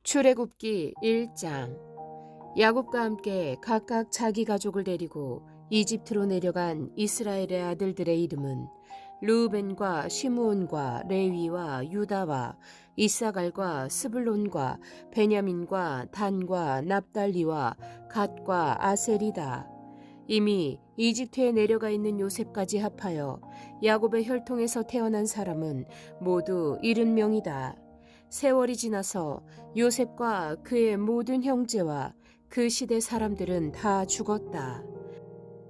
출애굽기 1장. 야곱과 함께 각각 자기 가족을 데리고 이집트로 내려간 이스라엘의 아들들의 이름은 르우벤과 시므온과 레위와 유다와 이사갈과 스불론과 베냐민과 단과 납달리와 갓과 아셀이다. 이미 이집트에 내려가 있는 요셉까지 합하여 야곱의 혈통에서 태어난 사람은 모두 70명이다. 세월이 지나서 요셉과 그의 모든 형제와 그 시대 사람들은 다 죽었다.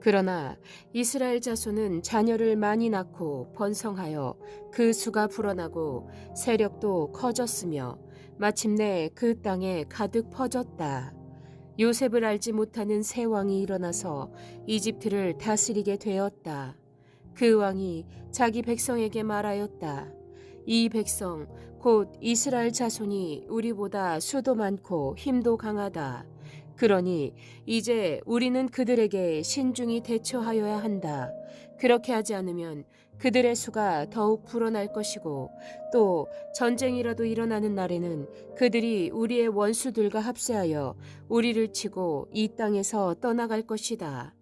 그러나 이스라엘 자손은 자녀를 많이 낳고 번성하여 그 수가 불어나고 세력도 커졌으며 마침내 그 땅에 가득 퍼졌다. 요셉을 알지 못하는 새 왕이 일어나서 이집트를 다스리게 되었다. 그 왕이 자기 백성에게 말하였다. 이 백성 곧 이스라엘 자손이 우리보다 수도 많고 힘도 강하다. 그러니 이제 우리는 그들에게 신중히 대처하여야 한다. 그렇게 하지 않으면 그들의 수가 더욱 불어날 것이고 또 전쟁이라도 일어나는 날에는 그들이 우리의 원수들과 합세하여 우리를 치고 이 땅에서 떠나갈 것이다.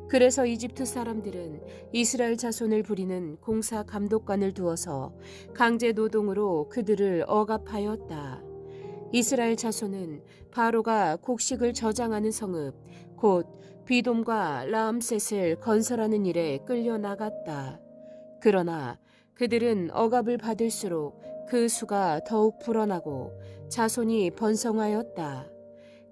그래서 이집트 사람들은 이스라엘 자손을 부리는 공사 감독관을 두어서 강제 노동으로 그들을 억압하였다. 이스라엘 자손은 바로가 곡식을 저장하는 성읍 곧 비돔과 라암셋을 건설하는 일에 끌려 나갔다. 그러나 그들은 억압을 받을수록 그 수가 더욱 불어나고 자손이 번성하였다.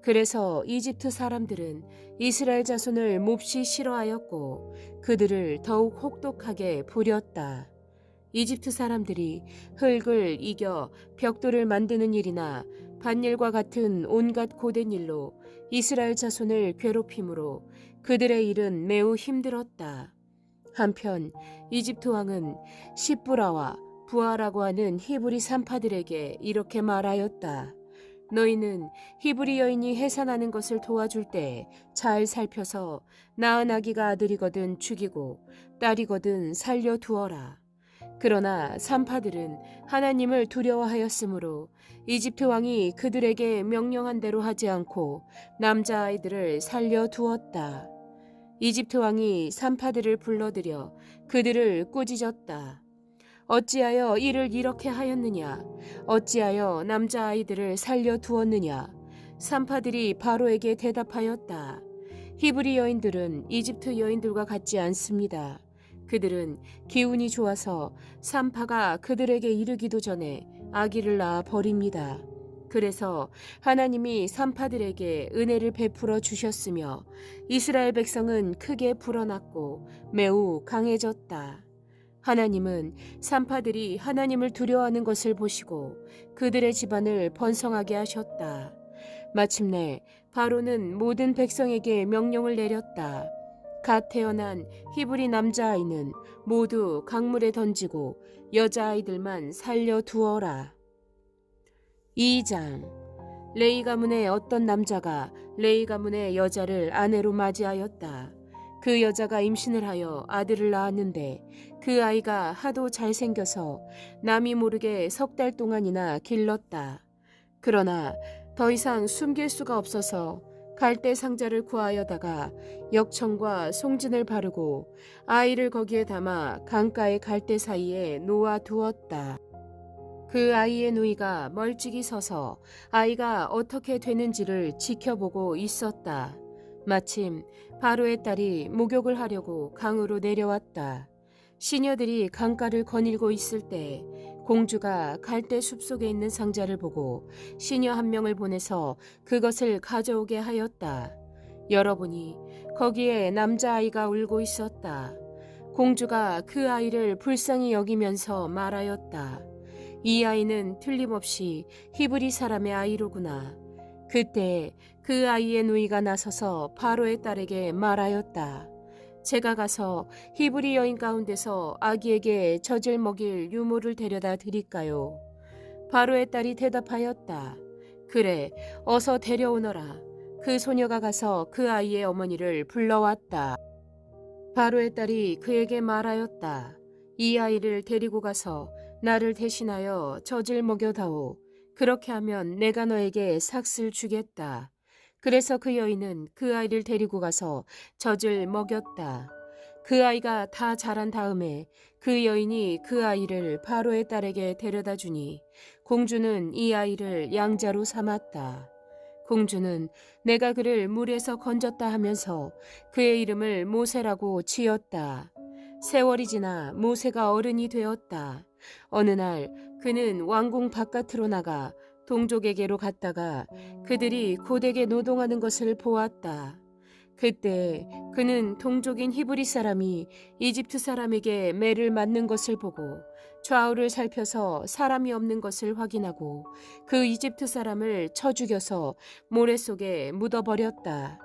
그래서 이집트 사람들은 이스라엘 자손을 몹시 싫어하였고 그들을 더욱 혹독하게 부렸다. 이집트 사람들이 흙을 이겨 벽돌을 만드는 일이나 밭일과 같은 온갖 고된 일로 이스라엘 자손을 괴롭힘으로 그들의 일은 매우 힘들었다. 한편 이집트 왕은 시브라와 부하라고 하는 히브리 산파들에게 이렇게 말하였다. 너희는 히브리 여인이 해산하는 것을 도와줄 때 잘 살펴서 낳은 아기가 아들이거든 죽이고 딸이거든 살려두어라. 그러나 산파들은 하나님을 두려워하였으므로 이집트 왕이 그들에게 명령한 대로 하지 않고 남자아이들을 살려두었다. 이집트 왕이 산파들을 불러들여 그들을 꾸짖었다. 어찌하여 이를 이렇게 하였느냐? 어찌하여 남자아이들을 살려두었느냐? 산파들이 바로에게 대답하였다. 히브리 여인들은 이집트 여인들과 같지 않습니다. 그들은 기운이 좋아서 산파가 그들에게 이르기도 전에 아기를 낳아 버립니다. 그래서 하나님이 산파들에게 은혜를 베풀어 주셨으며 이스라엘 백성은 크게 불어났고 매우 강해졌다. 하나님은 산파들이 하나님을 두려워하는 것을 보시고 그들의 집안을 번성하게 하셨다. 마침내 바로는 모든 백성에게 명령을 내렸다. 갓 태어난 히브리 남자아이는 모두 강물에 던지고 여자아이들만 살려두어라. 2장. 레위 가문의 어떤 남자가 레위 가문의 여자를 아내로 맞이하였다. 그 여자가 임신을 하여 아들을 낳았는데 그 아이가 하도 잘생겨서 남이 모르게 3달 동안이나 길렀다. 그러나 더 이상 숨길 수가 없어서 갈대 상자를 구하여다가 역청과 송진을 바르고 아이를 거기에 담아 강가의 갈대 사이에 놓아 두었다. 그 아이의 누이가 멀찍이 서서 아이가 어떻게 되는지를 지켜보고 있었다. 마침 바로의 딸이 목욕을 하려고 강으로 내려왔다. 시녀들이 강가를 거닐고 있을 때 공주가 갈대 숲속에 있는 상자를 보고 시녀 한 명을 보내서 그것을 가져오게 하였다. 열어보니 거기에 남자아이가 울고 있었다. 공주가 그 아이를 불쌍히 여기면서 말하였다. 이 아이는 틀림없이 히브리 사람의 아이로구나. 그때 그 아이의 누이가 나서서 바로의 딸에게 말하였다. 제가 가서 히브리 여인 가운데서 아기에게 젖을 먹일 유모를 데려다 드릴까요? 바로의 딸이 대답하였다. 그래, 어서 데려오너라. 그 소녀가 가서 그 아이의 어머니를 불러왔다. 바로의 딸이 그에게 말하였다. 이 아이를 데리고 가서 나를 대신하여 젖을 먹여다오. 그렇게 하면 내가 너에게 삭슬 주겠다. 그래서 그 여인은 그 아이를 데리고 가서 젖을 먹였다. 그 아이가 다 자란 다음에 그 여인이 그 아이를 바로의 딸에게 데려다 주니 공주는 이 아이를 양자로 삼았다. 공주는 내가 그를 물에서 건졌다 하면서 그의 이름을 모세라고 지었다. 세월이 지나 모세가 어른이 되었다. 어느 날 그는 왕궁 바깥으로 나가 동족에게로 갔다가 그들이 고되게 노동하는 것을 보았다. 그때 그는 동족인 히브리 사람이 이집트 사람에게 매를 맞는 것을 보고 좌우를 살펴서 사람이 없는 것을 확인하고 그 이집트 사람을 쳐 죽여서 모래 속에 묻어버렸다.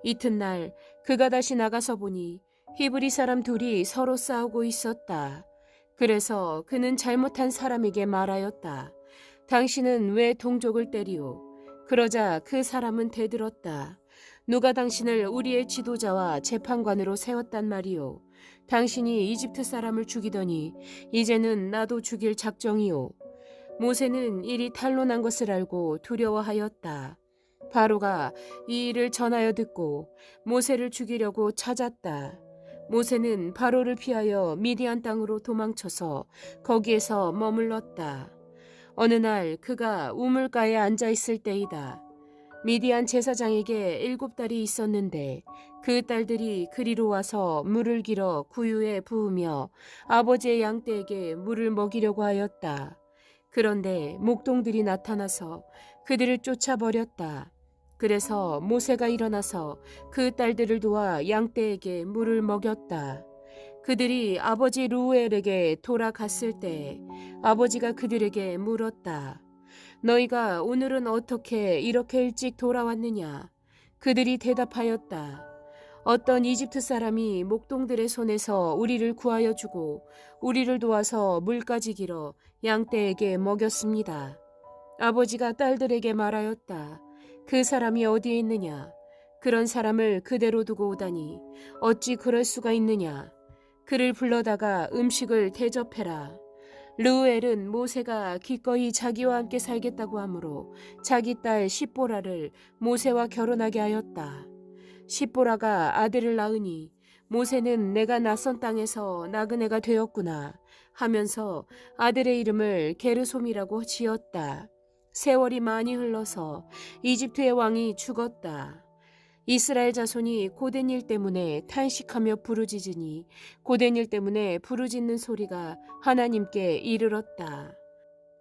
이튿날 그가 다시 나가서 보니 히브리 사람 둘이 서로 싸우고 있었다. 그래서 그는 잘못한 사람에게 말하였다. 당신은 왜 동족을 때리오? 그러자 그 사람은 대들었다. 누가 당신을 우리의 지도자와 재판관으로 세웠단 말이오. 당신이 이집트 사람을 죽이더니 이제는 나도 죽일 작정이오. 모세는 일이 탄로난 것을 알고 두려워하였다. 바로가 이 일을 전하여 듣고 모세를 죽이려고 찾았다. 모세는 바로를 피하여 미디안 땅으로 도망쳐서 거기에서 머물렀다. 어느 날 그가 우물가에 앉아 있을 때이다. 미디안 제사장에게 7딸이 있었는데 그 딸들이 그리로 와서 물을 길어 구유에 부으며 아버지의 양떼에게 물을 먹이려고 하였다. 그런데 목동들이 나타나서 그들을 쫓아버렸다. 그래서 모세가 일어나서 그 딸들을 도와 양떼에게 물을 먹였다. 그들이 아버지 루엘에게 돌아갔을 때 아버지가 그들에게 물었다. 너희가 오늘은 어떻게 이렇게 일찍 돌아왔느냐? 그들이 대답하였다. 어떤 이집트 사람이 목동들의 손에서 우리를 구하여 주고 우리를 도와서 물까지 길어 양떼에게 먹였습니다. 아버지가 딸들에게 말하였다. 그 사람이 어디에 있느냐? 그런 사람을 그대로 두고 오다니 어찌 그럴 수가 있느냐? 그를 불러다가 음식을 대접해라. 르우엘은 모세가 기꺼이 자기와 함께 살겠다고 하므로 자기 딸 십보라를 모세와 결혼하게 하였다. 십보라가 아들을 낳으니 모세는 내가 낯선 땅에서 나그네가 되었구나 하면서 아들의 이름을 게르솜이라고 지었다. 세월이 많이 흘러서 이집트의 왕이 죽었다. 이스라엘 자손이 고된 일 때문에 탄식하며 부르짖으니 고된 일 때문에 부르짖는 소리가 하나님께 이르렀다.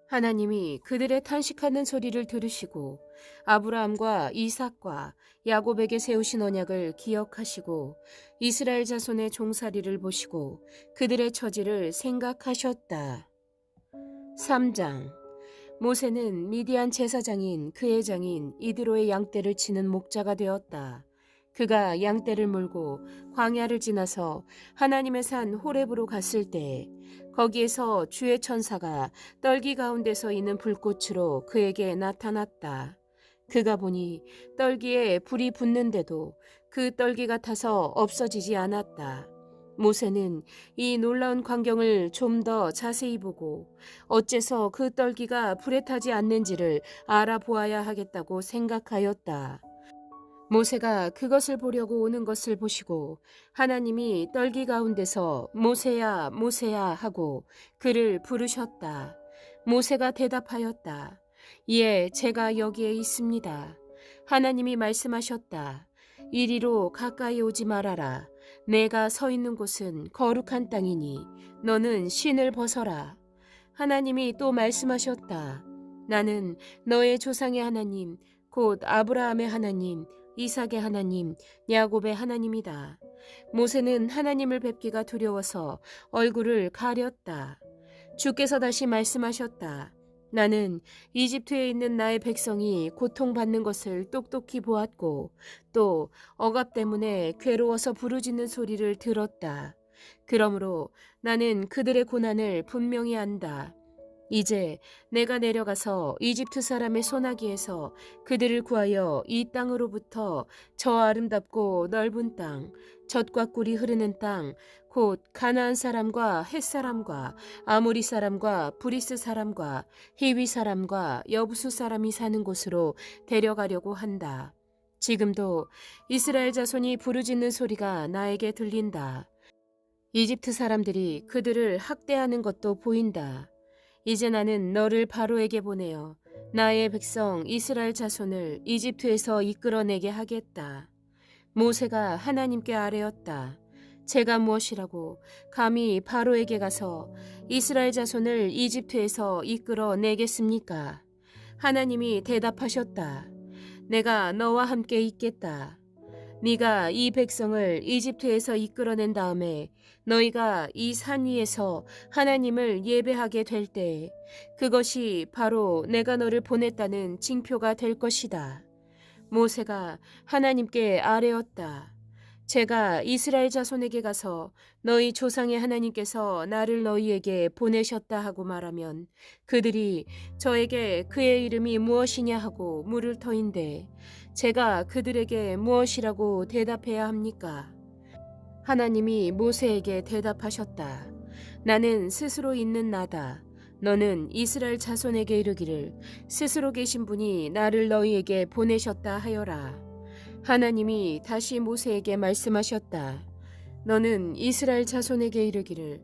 하나님이 그들의 탄식하는 소리를 들으시고 아브라함과 이삭과 야곱에게 세우신 언약을 기억하시고 이스라엘 자손의 종살이를 보시고 그들의 처지를 생각하셨다. 3장. 모세는 미디안 제사장인 그의 장인 이드로의 양떼를 치는 목자가 되었다. 그가 양떼를 몰고 광야를 지나서 하나님의 산 호렙으로 갔을 때 거기에서 주의 천사가 떨기 가운데 서 있는 불꽃으로 그에게 나타났다. 그가 보니 떨기에 불이 붙는데도 그 떨기가 타서 없어지지 않았다. 모세는 이 놀라운 광경을 좀 더 자세히 보고 어째서 그 떨기가 불에 타지 않는지를 알아보아야 하겠다고 생각하였다. 모세가 그것을 보려고 오는 것을 보시고 하나님이 떨기 가운데서 모세야 모세야 하고 그를 부르셨다. 모세가 대답하였다. 예, 제가 여기에 있습니다. 하나님이 말씀하셨다. 이리로 가까이 오지 말아라. 내가 서 있는 곳은 거룩한 땅이니 너는 신을 벗어라. 하나님이 또 말씀하셨다. 나는 너의 조상의 하나님, 곧 아브라함의 하나님, 이삭의 하나님, 야곱의 하나님이다. 모세는 하나님을 뵙기가 두려워서 얼굴을 가렸다. 주께서 다시 말씀하셨다. 나는 이집트에 있는 나의 백성이 고통받는 것을 똑똑히 보았고 또 억압 때문에 괴로워서 부르짖는 소리를 들었다. 그러므로 나는 그들의 고난을 분명히 안다. 이제 내가 내려가서 이집트 사람의 소나기에서 그들을 구하여 이 땅으로부터 저 아름답고 넓은 땅, 젖과 꿀이 흐르는 땅, 곧 가나안 사람과 헷 사람과 아모리 사람과 브리스 사람과 히위 사람과 여부수 사람이 사는 곳으로 데려가려고 한다. 지금도 이스라엘 자손이 부르짖는 소리가 나에게 들린다. 이집트 사람들이 그들을 학대하는 것도 보인다. 이제 나는 너를 바로에게 보내어 나의 백성 이스라엘 자손을 이집트에서 이끌어내게 하겠다. 모세가 하나님께 아뢰었다. 제가 무엇이라고 감히 바로에게 가서 이스라엘 자손을 이집트에서 이끌어내겠습니까? 하나님이 대답하셨다. 내가 너와 함께 있겠다. 네가 이 백성을 이집트에서 이끌어낸 다음에 너희가 이 산 위에서 하나님을 예배하게 될 때 그것이 바로 내가 너를 보냈다는 징표가 될 것이다. 모세가 하나님께 아뢰었다. 제가 이스라엘 자손에게 가서 너희 조상의 하나님께서 나를 너희에게 보내셨다 하고 말하면 그들이 저에게 그의 이름이 무엇이냐 하고 물을 터인데 제가 그들에게 무엇이라고 대답해야 합니까? 하나님이 모세에게 대답하셨다. 나는 스스로 있는 나다. 너는 이스라엘 자손에게 이르기를 스스로 계신 분이 나를 너희에게 보내셨다 하여라. 하나님이 다시 모세에게 말씀하셨다. 너는 이스라엘 자손에게 이르기를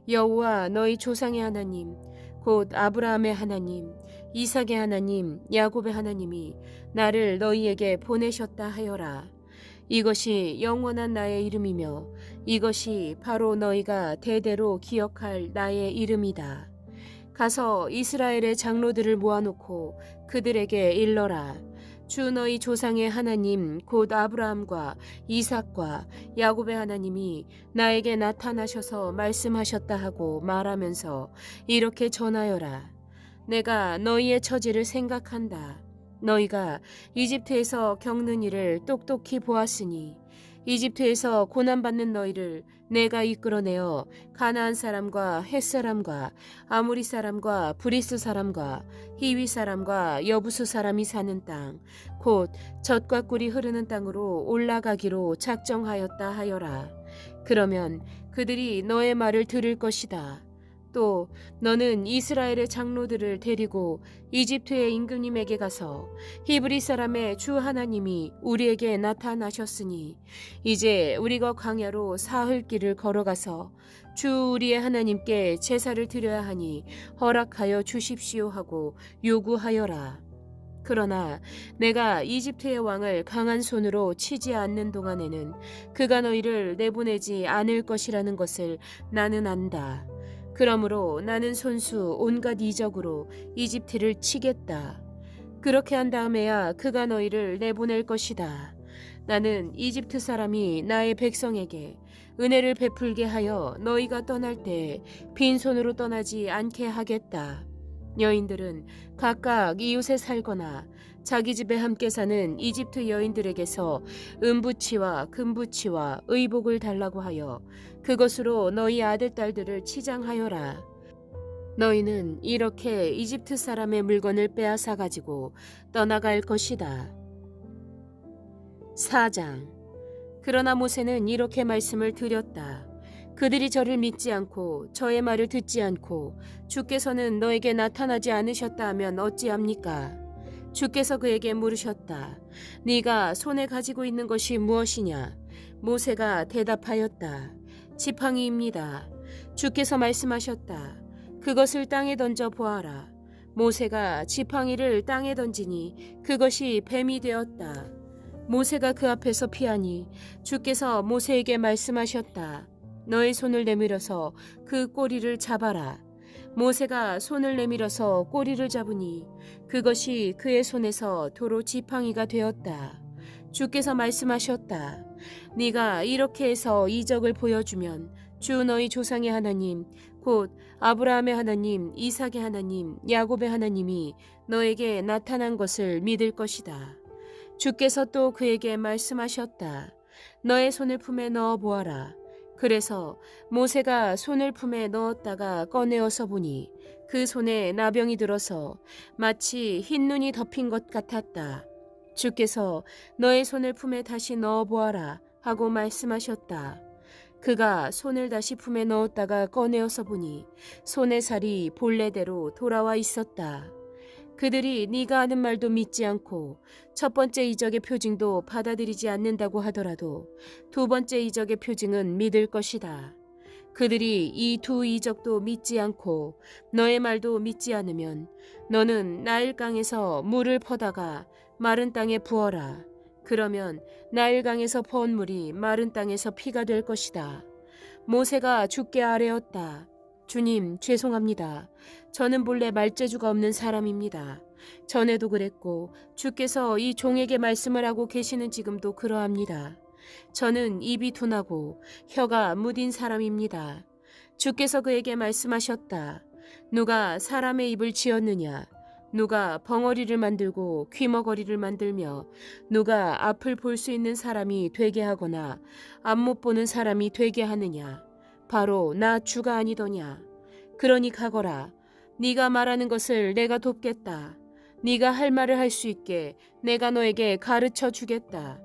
여호와 너희 조상의 하나님 곧 아브라함의 하나님 이삭의 하나님 야곱의 하나님이 나를 너희에게 보내셨다 하여라. 이것이 영원한 나의 이름이며 이것이 바로 너희가 대대로 기억할 나의 이름이다. 가서 이스라엘의 장로들을 모아놓고 그들에게 일러라. 주 너희 조상의 하나님 곧 아브라함과 이삭과 야곱의 하나님이 나에게 나타나셔서 말씀하셨다 하고 말하면서 이렇게 전하여라. 내가 너희의 처지를 생각한다. 너희가 이집트에서 겪는 일을 똑똑히 보았으니 이집트에서 고난받는 너희를 내가 이끌어내어 가나안 사람과 헷 사람과 아모리 사람과 브리스 사람과 히위 사람과 여부수 사람이 사는 땅 곧 젖과 꿀이 흐르는 땅으로 올라가기로 작정하였다 하여라. 그러면 그들이 너의 말을 들을 것이다. 또 너는 이스라엘의 장로들을 데리고 이집트의 임금님에게 가서 히브리 사람의 주 하나님이 우리에게 나타나셨으니 이제 우리가 광야로 사흘 길을 걸어가서 주 우리의 하나님께 제사를 드려야 하니 허락하여 주십시오 하고 요구하여라. 그러나 내가 이집트의 왕을 강한 손으로 치지 않는 동안에는 그가 너희를 내보내지 않을 것이라는 것을 나는 안다. 그러므로 나는 손수 온갖 이적으로 이집트를 치겠다. 그렇게 한 다음에야 그가 너희를 내보낼 것이다. 나는 이집트 사람이 나의 백성에게 은혜를 베풀게 하여 너희가 떠날 때 빈손으로 떠나지 않게 하겠다. 여인들은 각각 이웃에 살거나 자기 집에 함께 사는 이집트 여인들에게서 은부치와 금부치와 의복을 달라고 하여 그것으로 너희 아들 딸들을 치장하여라. 너희는 이렇게 이집트 사람의 물건을 빼앗아 가지고 떠나갈 것이다. 4장. 그러나 모세는 이렇게 말씀을 드렸다. 그들이 저를 믿지 않고 저의 말을 듣지 않고 주께서는 너에게 나타나지 않으셨다 하면 어찌합니까? 주께서 그에게 물으셨다. 네가 손에 가지고 있는 것이 무엇이냐? 모세가 대답하였다. 지팡이입니다. 주께서 말씀하셨다. 그것을 땅에 던져 보아라. 모세가 지팡이를 땅에 던지니 그것이 뱀이 되었다. 모세가 그 앞에서 피하니 주께서 모세에게 말씀하셨다. 너의 손을 내밀어서 그 꼬리를 잡아라. 모세가 손을 내밀어서 꼬리를 잡으니 그것이 그의 손에서 도로 지팡이가 되었다. 주께서 말씀하셨다. 네가 이렇게 해서 이적을 보여주면 주 너희 조상의 하나님 곧 아브라함의 하나님, 이삭의 하나님, 야곱의 하나님이 너에게 나타난 것을 믿을 것이다. 주께서 또 그에게 말씀하셨다. 너의 손을 품에 넣어 보아라. 그래서 모세가 손을 품에 넣었다가 꺼내어서 보니 그 손에 나병이 들어서 마치 흰 눈이 덮인 것 같았다. 주께서 너의 손을 품에 다시 넣어 보아라 하고 말씀하셨다. 그가 손을 다시 품에 넣었다가 꺼내어서 보니 손의 살이 본래대로 돌아와 있었다. 그들이 네가 하는 말도 믿지 않고 첫 번째 이적의 표징도 받아들이지 않는다고 하더라도 두 번째 이적의 표징은 믿을 것이다. 그들이 이 두 이적도 믿지 않고 너의 말도 믿지 않으면 너는 나일강에서 물을 퍼다가 마른 땅에 부어라. 그러면 나일강에서 퍼온 물이 마른 땅에서 피가 될 것이다. 모세가 주께 아뢰었다. 주님, 죄송합니다. 저는 본래 말재주가 없는 사람입니다. 전에도 그랬고 주께서 이 종에게 말씀을 하고 계시는 지금도 그러합니다. 저는 입이 둔하고 혀가 무딘 사람입니다. 주께서 그에게 말씀하셨다. 누가 사람의 입을 지었느냐? 누가 벙어리를 만들고 귀머거리를 만들며 누가 앞을 볼 수 있는 사람이 되게 하거나 앞 못 보는 사람이 되게 하느냐? 바로 나 주가 아니더냐? 그러니 가거라. 네가 말하는 것을 내가 돕겠다. 네가 할 말을 할 수 있게 내가 너에게 가르쳐 주겠다.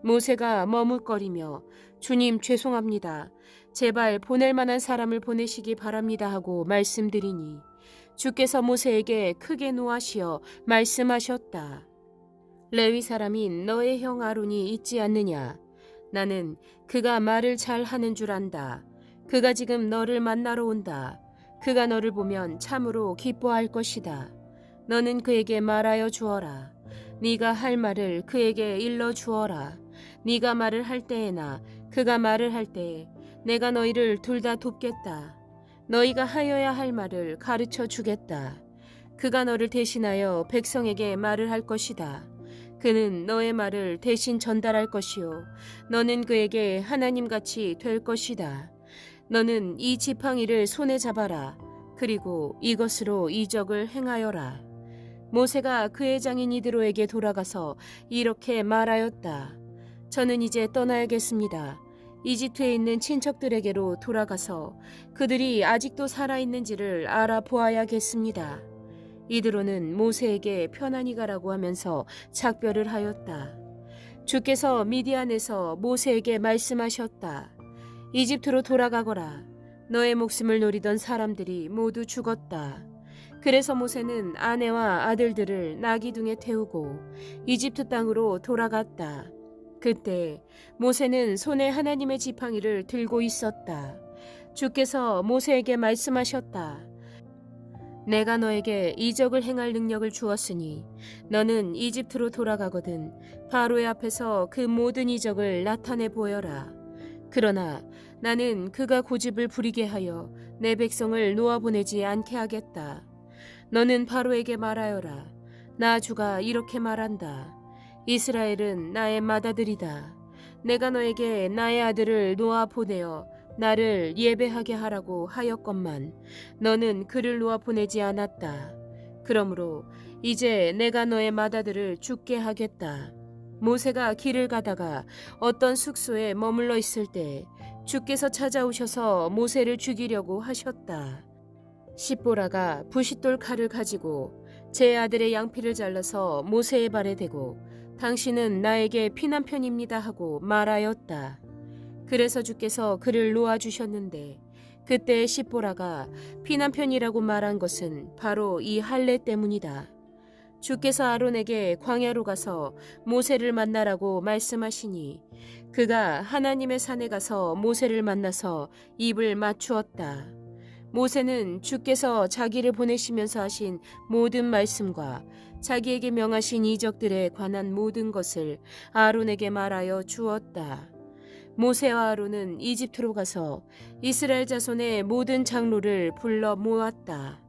모세가 머뭇거리며 주님 죄송합니다. 제발 보낼 만한 사람을 보내시기 바랍니다 하고 말씀드리니 주께서 모세에게 크게 노하시어 말씀하셨다. 레위 사람인 너의 형 아론이 있지 않느냐? 나는 그가 말을 잘 하는 줄 안다. 그가 지금 너를 만나러 온다. 그가 너를 보면 참으로 기뻐할 것이다. 너는 그에게 말하여 주어라. 네가 할 말을 그에게 일러 주어라. 네가 말을 할 때에나 그가 말을 할 때에 내가 너희를 둘 다 돕겠다. 너희가 하여야 할 말을 가르쳐 주겠다. 그가 너를 대신하여 백성에게 말을 할 것이다. 그는 너의 말을 대신 전달할 것이요 너는 그에게 하나님같이 될 것이다. 너는 이 지팡이를 손에 잡아라. 그리고 이것으로 이적을 행하여라. 모세가 그의 장인 이드로에게 돌아가서 이렇게 말하였다. 저는 이제 떠나야겠습니다. 이집트에 있는 친척들에게로 돌아가서 그들이 아직도 살아있는지를 알아보아야겠습니다. 이드로는 모세에게 편안히 가라고 하면서 작별을 하였다. 주께서 미디안에서 모세에게 말씀하셨다. 이집트로 돌아가거라. 너의 목숨을 노리던 사람들이 모두 죽었다. 그래서 모세는 아내와 아들들을 나기둥에 태우고 이집트 땅으로 돌아갔다. 그때 모세는 손에 하나님의 지팡이를 들고 있었다. 주께서 모세에게 말씀하셨다. 내가 너에게 이적을 행할 능력을 주었으니 너는 이집트로 돌아가거든 바로의 앞에서 그 모든 이적을 나타내 보여라. 그러나 나는 그가 고집을 부리게 하여 내 백성을 놓아보내지 않게 하겠다. 너는 바로에게 말하여라. 나 주가 이렇게 말한다. 이스라엘은 나의 맏아들이다. 내가 너에게 나의 아들을 놓아 보내어 나를 예배하게 하라고 하였건만 너는 그를 놓아 보내지 않았다. 그러므로 이제 내가 너의 맏아들을 죽게 하겠다. 모세가 길을 가다가 어떤 숙소에 머물러 있을 때 주께서 찾아오셔서 모세를 죽이려고 하셨다. 십보라가 부싯돌 칼을 가지고 제 아들의 양피를 잘라서 모세의 발에 대고 당신은 나에게 피난편입니다 하고 말하였다. 그래서 주께서 그를 놓아주셨는데 그때 십보라가 피난편이라고 말한 것은 바로 이 할례 때문이다. 주께서 아론에게 광야로 가서 모세를 만나라고 말씀하시니 그가 하나님의 산에 가서 모세를 만나서 입을 맞추었다. 모세는 주께서 자기를 보내시면서 하신 모든 말씀과 자기에게 명하신 이적들에 관한 모든 것을 아론에게 말하여 주었다. 모세와 아론은 이집트로 가서 이스라엘 자손의 모든 장로를 불러 모았다.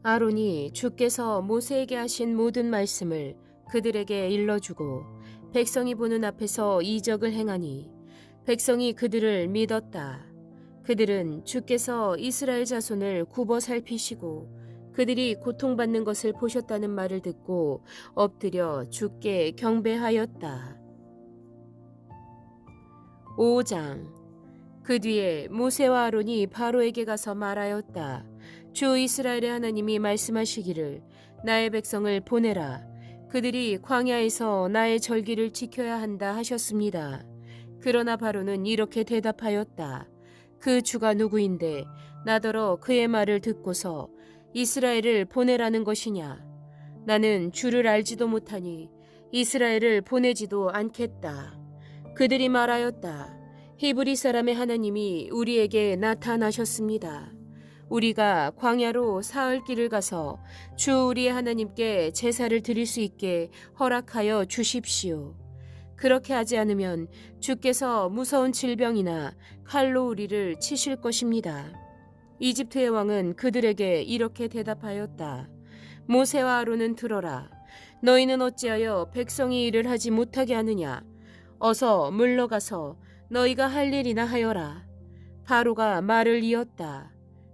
아론이 주께서 모세에게 하신 모든 말씀을 그들에게 일러주고 백성이 보는 앞에서 이적을 행하니 백성이 그들을 믿었다. 그들은 주께서 이스라엘 자손을 굽어 살피시고 그들이 고통받는 것을 보셨다는 말을 듣고 엎드려 주께 경배하였다. 5장. 그 뒤에 모세와 아론이 바로에게 가서 말하였다. 주 이스라엘의 하나님이 말씀하시기를 나의 백성을 보내라. 그들이 광야에서 나의 절기를 지켜야 한다 하셨습니다. 그러나 바로는 이렇게 대답하였다. 그 주가 누구인데 나더러 그의 말을 듣고서 이스라엘을 보내라는 것이냐. 나는 주를 알지도 못하니 이스라엘을 보내지도 않겠다. 그들이 말하였다. 히브리 사람의 하나님이 우리에게 나타나셨습니다. 우리가 광야로 사흘 길을 가서 주 우리의 하나님께 제사를 드릴 수 있게 허락하여 주십시오. 그렇게 하지 않으면 주께서 무서운 질병이나 칼로 우리를 치실 것입니다. 이집트의 왕은 그들에게 이렇게 대답하였다. 모세와 아론은 들어라. 너희는 어찌하여 백성이 일을 하지 못하게 하느냐. 어서 물러가서 너희가 할 일이나 하여라. 바로가 말을 이었다.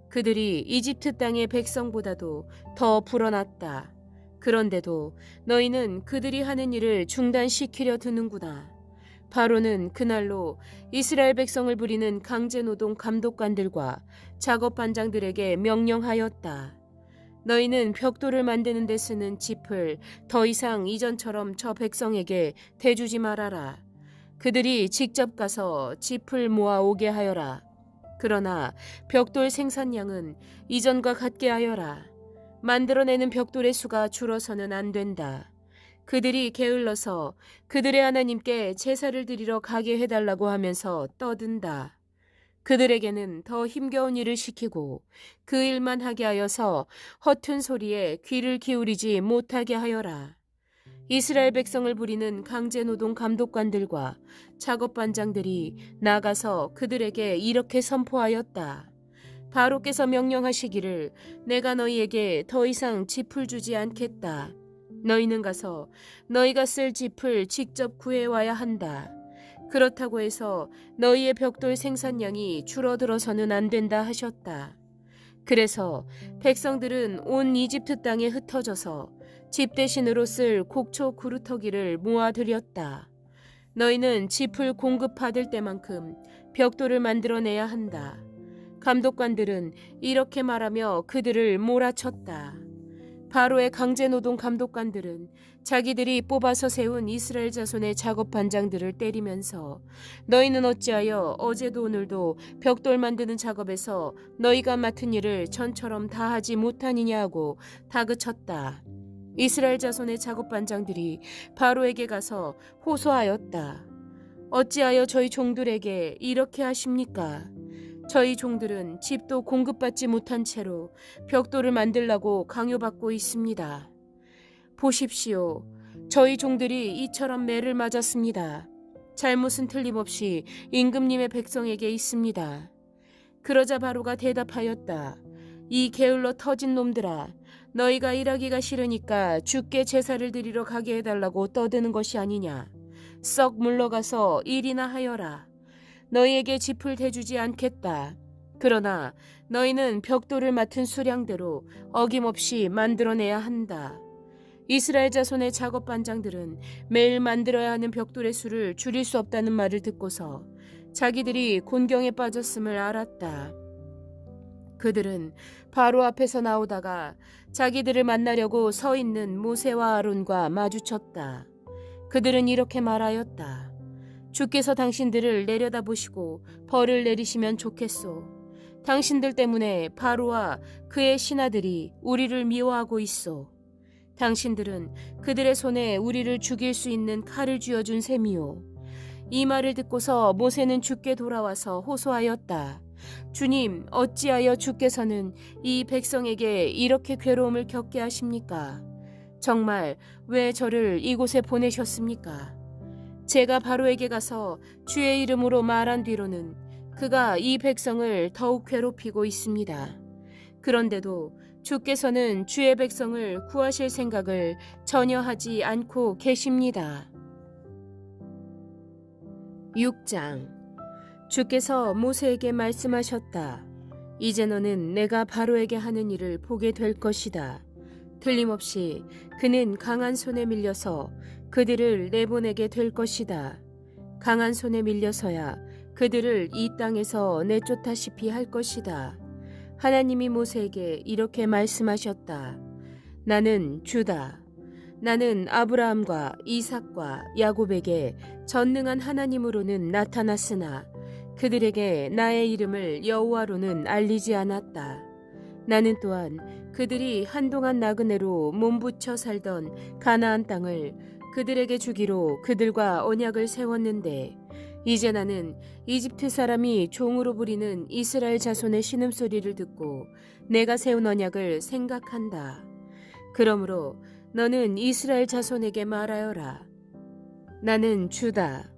그들이 이집트 땅의 백성보다도 더 불어났다. 그런데도 너희는 그들이 하는 일을 중단시키려 드는구나. 바로는 그날로 이스라엘 백성을 부리는 강제노동 감독관들과 작업반장들에게 명령하였다. 너희는 벽돌을 만드는 데 쓰는 짚을 더 이상 이전처럼 저 백성에게 대주지 말아라. 그들이 직접 가서 짚을 모아 오게 하여라. 그러나 벽돌 생산량은 이전과 같게 하여라. 만들어내는 벽돌의 수가 줄어서는 안 된다. 그들이 게을러서 그들의 하나님께 제사를 드리러 가게 해달라고 하면서 떠든다. 그들에게는 더 힘겨운 일을 시키고 그 일만 하게 하여서 허튼 소리에 귀를 기울이지 못하게 하여라. 이스라엘 백성을 부리는 강제노동 감독관들과 작업반장들이 나가서 그들에게 이렇게 선포하였다. 바로께서 명령하시기를 내가 너희에게 더 이상 짚을 주지 않겠다. 너희는 가서 너희가 쓸 짚을 직접 구해와야 한다. 그렇다고 해서 너희의 벽돌 생산량이 줄어들어서는 안 된다 하셨다. 그래서 백성들은 온 이집트 땅에 흩어져서 집 대신으로 쓸 곡초 구루터기를 모아들였다. 너희는 짚을 공급받을 때만큼 벽돌을 만들어내야 한다. 감독관들은 이렇게 말하며 그들을 몰아쳤다. 바로의 강제노동 감독관들은 자기들이 뽑아서 세운 이스라엘 자손의 작업 반장들을 때리면서 너희는 어찌하여 어제도 오늘도 벽돌 만드는 작업에서 너희가 맡은 일을 전처럼 다 하지 못하느냐 하고 다그쳤다. 이스라엘 자손의 작업 반장들이 바로에게 가서 호소하였다. 어찌하여 저희 종들에게 이렇게 하십니까? 저희 종들은 집도 공급받지 못한 채로 벽돌을 만들라고 강요받고 있습니다. 보십시오. 저희 종들이 이처럼 매를 맞았습니다. 잘못은 틀림없이 임금님의 백성에게 있습니다. 그러자 바로가 대답하였다. 이 게을러 터진 놈들아, 너희가 일하기가 싫으니까 주께 제사를 드리러 가게 해달라고 떠드는 것이 아니냐. 썩 물러가서 일이나 하여라. 너희에게 짚을 대주지 않겠다. 그러나 너희는 벽돌을 맡은 수량대로 어김없이 만들어내야 한다. 이스라엘 자손의 작업 반장들은 매일 만들어야 하는 벽돌의 수를 줄일 수 없다는 말을 듣고서 자기들이 곤경에 빠졌음을 알았다. 그들은 바로 앞에서 나오다가 자기들을 만나려고 서 있는 모세와 아론과 마주쳤다. 그들은 이렇게 말하였다. 주께서 당신들을 내려다보시고 벌을 내리시면 좋겠소. 당신들 때문에 바로와 그의 신하들이 우리를 미워하고 있소. 당신들은 그들의 손에 우리를 죽일 수 있는 칼을 쥐어준 셈이요. 이 말을 듣고서 모세는 주께 돌아와서 호소하였다. 주님, 어찌하여 주께서는 이 백성에게 이렇게 괴로움을 겪게 하십니까? 정말 왜 저를 이곳에 보내셨습니까? 제가 바로에게 가서 주의 이름으로 말한 뒤로는 그가 이 백성을 더욱 괴롭히고 있습니다. 그런데도 주께서는 주의 백성을 구하실 생각을 전혀 하지 않고 계십니다. 6장. 주께서 모세에게 말씀하셨다. 이제 너는 내가 바로에게 하는 일을 보게 될 것이다. 틀림없이 그는 강한 손에 밀려서 그들을 내보내게 될 것이다. 강한 손에 밀려서야 그들을 이 땅에서 내쫓다시피 할 것이다. 하나님이 모세에게 이렇게 말씀하셨다. 나는 주다. 나는 아브라함과 이삭과 야곱에게 전능한 하나님으로는 나타났으나 그들에게 나의 이름을 여호와로는 알리지 않았다. 나는 또한 그들이 한동안 나그네로 몸부쳐 살던 가나안 땅을 그들에게 주기로 그들과 언약을 세웠는데 이제 나는 이집트 사람이 종으로 부리는 이스라엘 자손의 신음소리를 듣고 내가 세운 언약을 생각한다. 그러므로 너는 이스라엘 자손에게 말하여라. 나는 주다.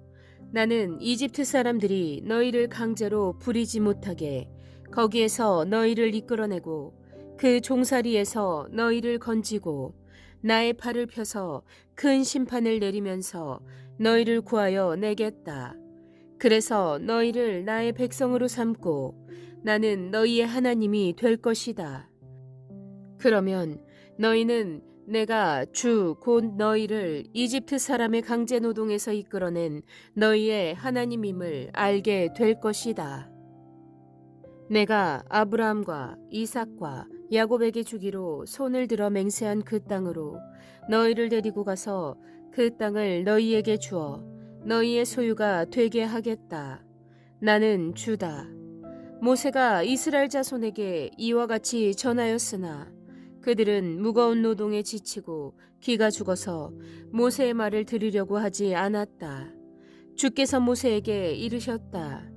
나는 이집트 사람들이 너희를 강제로 부리지 못하게 거기에서 너희를 이끌어내고 그 종살이에서 너희를 건지고 나의 팔을 펴서 큰 심판을 내리면서 너희를 구하여 내겠다. 그래서 너희를 나의 백성으로 삼고 나는 너희의 하나님이 될 것이다. 그러면 너희는 내가 주 곧 너희를 이집트 사람의 강제 노동에서 이끌어낸 너희의 하나님임을 알게 될 것이다. 내가 아브라함과 이삭과 야곱에게 주기로 손을 들어 맹세한 그 땅으로 너희를 데리고 가서 그 땅을 너희에게 주어 너희의 소유가 되게 하겠다. 나는 주다. 모세가 이스라엘 자손에게 이와 같이 전하였으나 그들은 무거운 노동에 지치고 기가 죽어서 모세의 말을 들으려고 하지 않았다. 주께서 모세에게 이르셨다.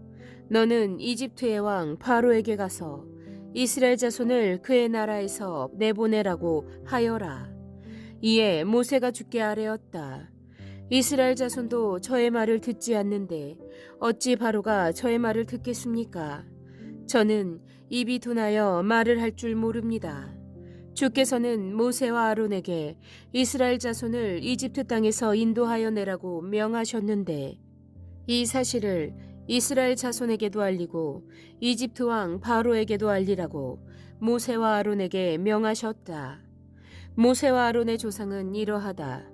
너는 이집트의 왕 바로에게 가서 이스라엘 자손을 그의 나라에서 내보내라고 하여라. 이에 모세가 주께 아뢰었다. 이스라엘 자손도 저의 말을 듣지 않는데 어찌 바로가 저의 말을 듣겠습니까? 저는 입이 둔하여 말을 할 줄 모릅니다. 주께서는 모세와 아론에게 이스라엘 자손을 이집트 땅에서 인도하여 내라고 명하셨는데 이 사실을 이스라엘 자손에게도 알리고 이집트 왕 바로에게도 알리라고 모세와 아론에게 명하셨다. 모세와 아론의 조상은 이러하다.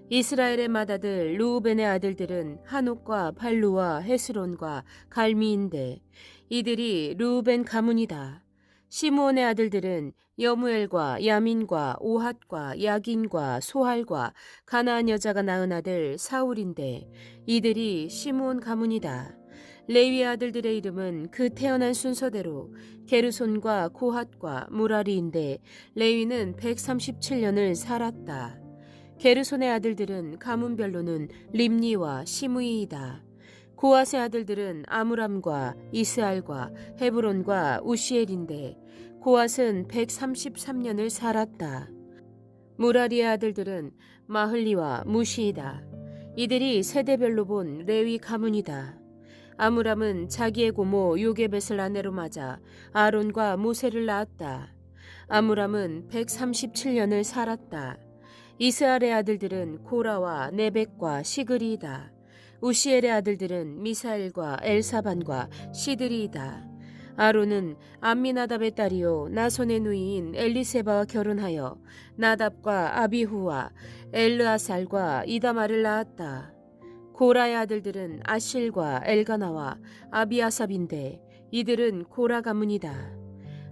이스라엘의 맏아들 르우벤의 아들들은 한옥과 발루와 헤스론과 갈미인데 이들이 르우벤 가문이다. 시므온의 아들들은 여무엘과 야민과 오핫과 야긴과 소할과 가나안 여자가 낳은 아들 사울인데 이들이 시므온 가문이다. 레위의 아들들의 이름은 그 태어난 순서대로 게르손과 고핫과 무라리인데 레위는 137년을 살았다. 게르손의 아들들은 가문별로는 림니와 시므이이다. 고핫의 아들들은 아므람과 이스알과 헤브론과 우시엘인데 고핫은 133년을 살았다. 무라리의 아들들은 마흘리와 무시이다. 이들이 세대별로 본 레위 가문이다. 아므람은 자기의 고모 요게벳을 아내로 맞아 아론과 모세를 낳았다. 아므람은 137년을 살았다. 이스알의 아들들은 고라와 네벡과 시그리이다. 우시엘의 아들들은 미사엘과 엘사반과 시드리이다. 아론은 암미나답의 딸이요 나손의 누이인 엘리세바와 결혼하여 나답과 아비후와 엘르아살과 이다마를 낳았다. 고라의 아들들은 아실과 엘가나와 아비아삽인데 이들은 고라 가문이다.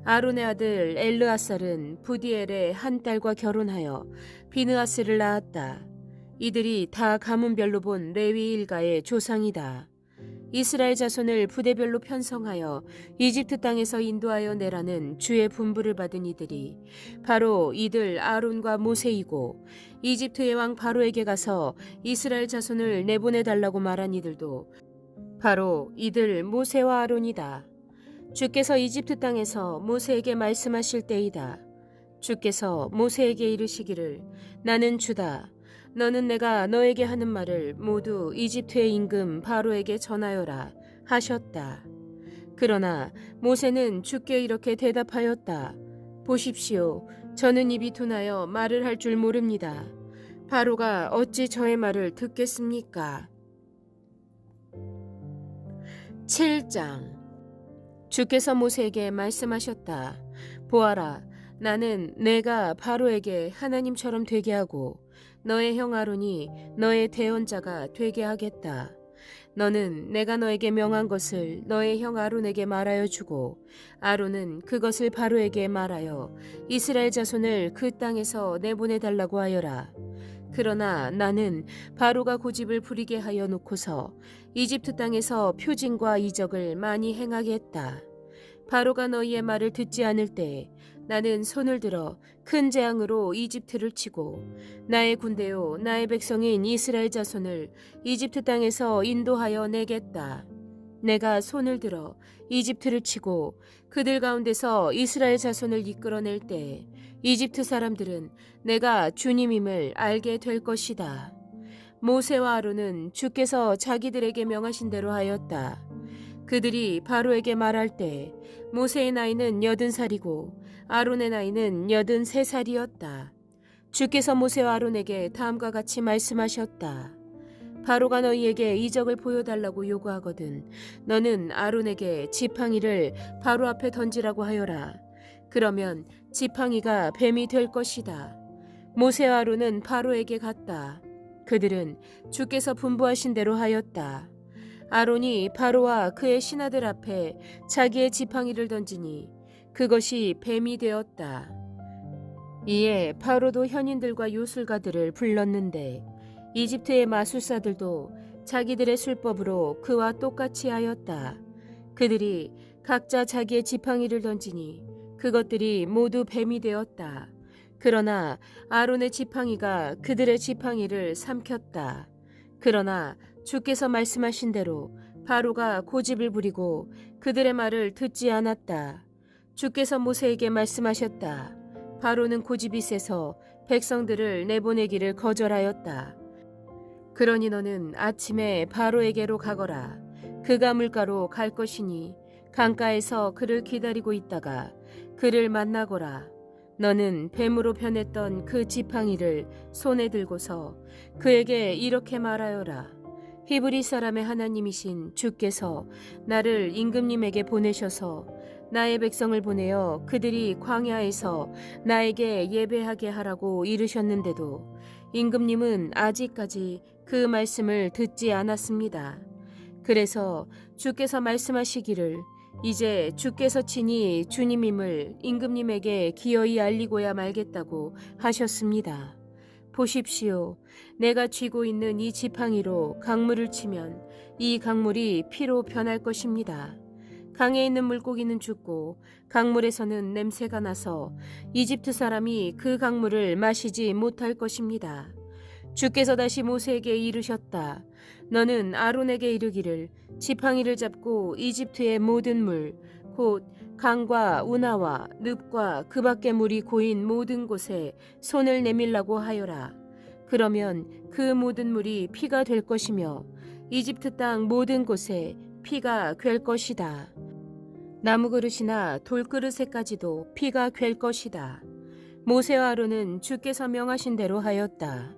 아론의 아들 엘르아살은 부디엘의 한 딸과 결혼하여 비느하스를 낳았다. 이들이 다 가문별로 본 레위 일가의 조상이다. 이스라엘 자손을 부대별로 편성하여 이집트 땅에서 인도하여 내라는 주의 분부를 받은 이들이 바로 이들 아론과 모세이고 이집트의 왕 바로에게 가서 이스라엘 자손을 내보내달라고 말한 이들도 바로 이들 모세와 아론이다. 주께서 이집트 땅에서 모세에게 말씀하실 때이다. 주께서 모세에게 이르시기를 나는 주다. 너는 내가 너에게 하는 말을 모두 이집트의 임금 바로에게 전하여라 하셨다. 그러나 모세는 주께 이렇게 대답하였다. 보십시오. 저는 입이 둔하여 말을 할 줄 모릅니다. 바로가 어찌 저의 말을 듣겠습니까? 7장. 주께서 모세에게 말씀하셨다. 보아라, 나는 내가 바로에게 하나님처럼 되게 하고 너의 형 아론이 너의 대언자가 되게 하겠다. 너는 내가 너에게 명한 것을 너의 형 아론에게 말하여 주고 아론은 그것을 바로에게 말하여 이스라엘 자손을 그 땅에서 내보내달라고 하여라. 그러나 나는 바로가 고집을 부리게 하여 놓고서 이집트 땅에서 표징과 이적을 많이 행하게 했다. 바로가 너희의 말을 듣지 않을 때 나는 손을 들어 큰 재앙으로 이집트를 치고 나의 군대요 나의 백성인 이스라엘 자손을 이집트 땅에서 인도하여 내겠다. 내가 손을 들어 이집트를 치고 그들 가운데서 이스라엘 자손을 이끌어낼 때 이집트 사람들은 내가 주님임을 알게 될 것이다. 모세와 아론은 주께서 자기들에게 명하신 대로 하였다. 그들이 바로에게 말할 때 모세의 나이는 80살이고 아론의 나이는 83살이었다. 주께서 모세와 아론에게 다음과 같이 말씀하셨다. 바로가 너희에게 이적을 보여달라고 요구하거든 너는 아론에게 지팡이를 바로 앞에 던지라고 하여라. 그러면 지팡이가 뱀이 될 것이다. 모세와 아론은 바로에게 갔다. 그들은 주께서 분부하신 대로 하였다. 아론이 바로와 그의 신하들 앞에 자기의 지팡이를 던지니 그것이 뱀이 되었다. 이에 바로도 현인들과 요술가들을 불렀는데 이집트의 마술사들도 자기들의 술법으로 그와 똑같이 하였다. 그들이 각자 자기의 지팡이를 던지니 그것들이 모두 뱀이 되었다. 그러나 아론의 지팡이가 그들의 지팡이를 삼켰다. 그러나 주께서 말씀하신 대로 바로가 고집을 부리고 그들의 말을 듣지 않았다. 주께서 모세에게 말씀하셨다. 바로는 고집이 세서 백성들을 내보내기를 거절하였다. 그러니 너는 아침에 바로에게로 가거라. 그가 물가로 갈 것이니 강가에서 그를 기다리고 있다가 그를 만나거라. 너는 뱀으로 변했던 그 지팡이를 손에 들고서 그에게 이렇게 말하여라. 히브리 사람의 하나님이신 주께서 나를 임금님에게 보내셔서 나의 백성을 보내어 그들이 광야에서 나에게 예배하게 하라고 이르셨는데도 임금님은 아직까지 그 말씀을 듣지 않았습니다. 그래서 주께서 말씀하시기를 이제 주께서 친히 주님임을 임금님에게 기어이 알리고야 말겠다고 하셨습니다. 보십시오. 내가 쥐고 있는 이 지팡이로 강물을 치면 이 강물이 피로 변할 것입니다. 강에 있는 물고기는 죽고 강물에서는 냄새가 나서 이집트 사람이 그 강물을 마시지 못할 것입니다. 주께서 다시 모세에게 이르셨다. 너는 아론에게 이르기를 지팡이를 잡고 이집트의 모든 물, 곧 강과 운하와 늪과 그 밖의 물이 고인 모든 곳에 손을 내밀라고 하여라. 그러면 그 모든 물이 피가 될 것이며 이집트 땅 모든 곳에 피가 괸 것이다. 나무 그릇이나 돌 그릇에까지도 피가 괸 것이다. 모세와 아론은 주께서 명하신 대로 하였다.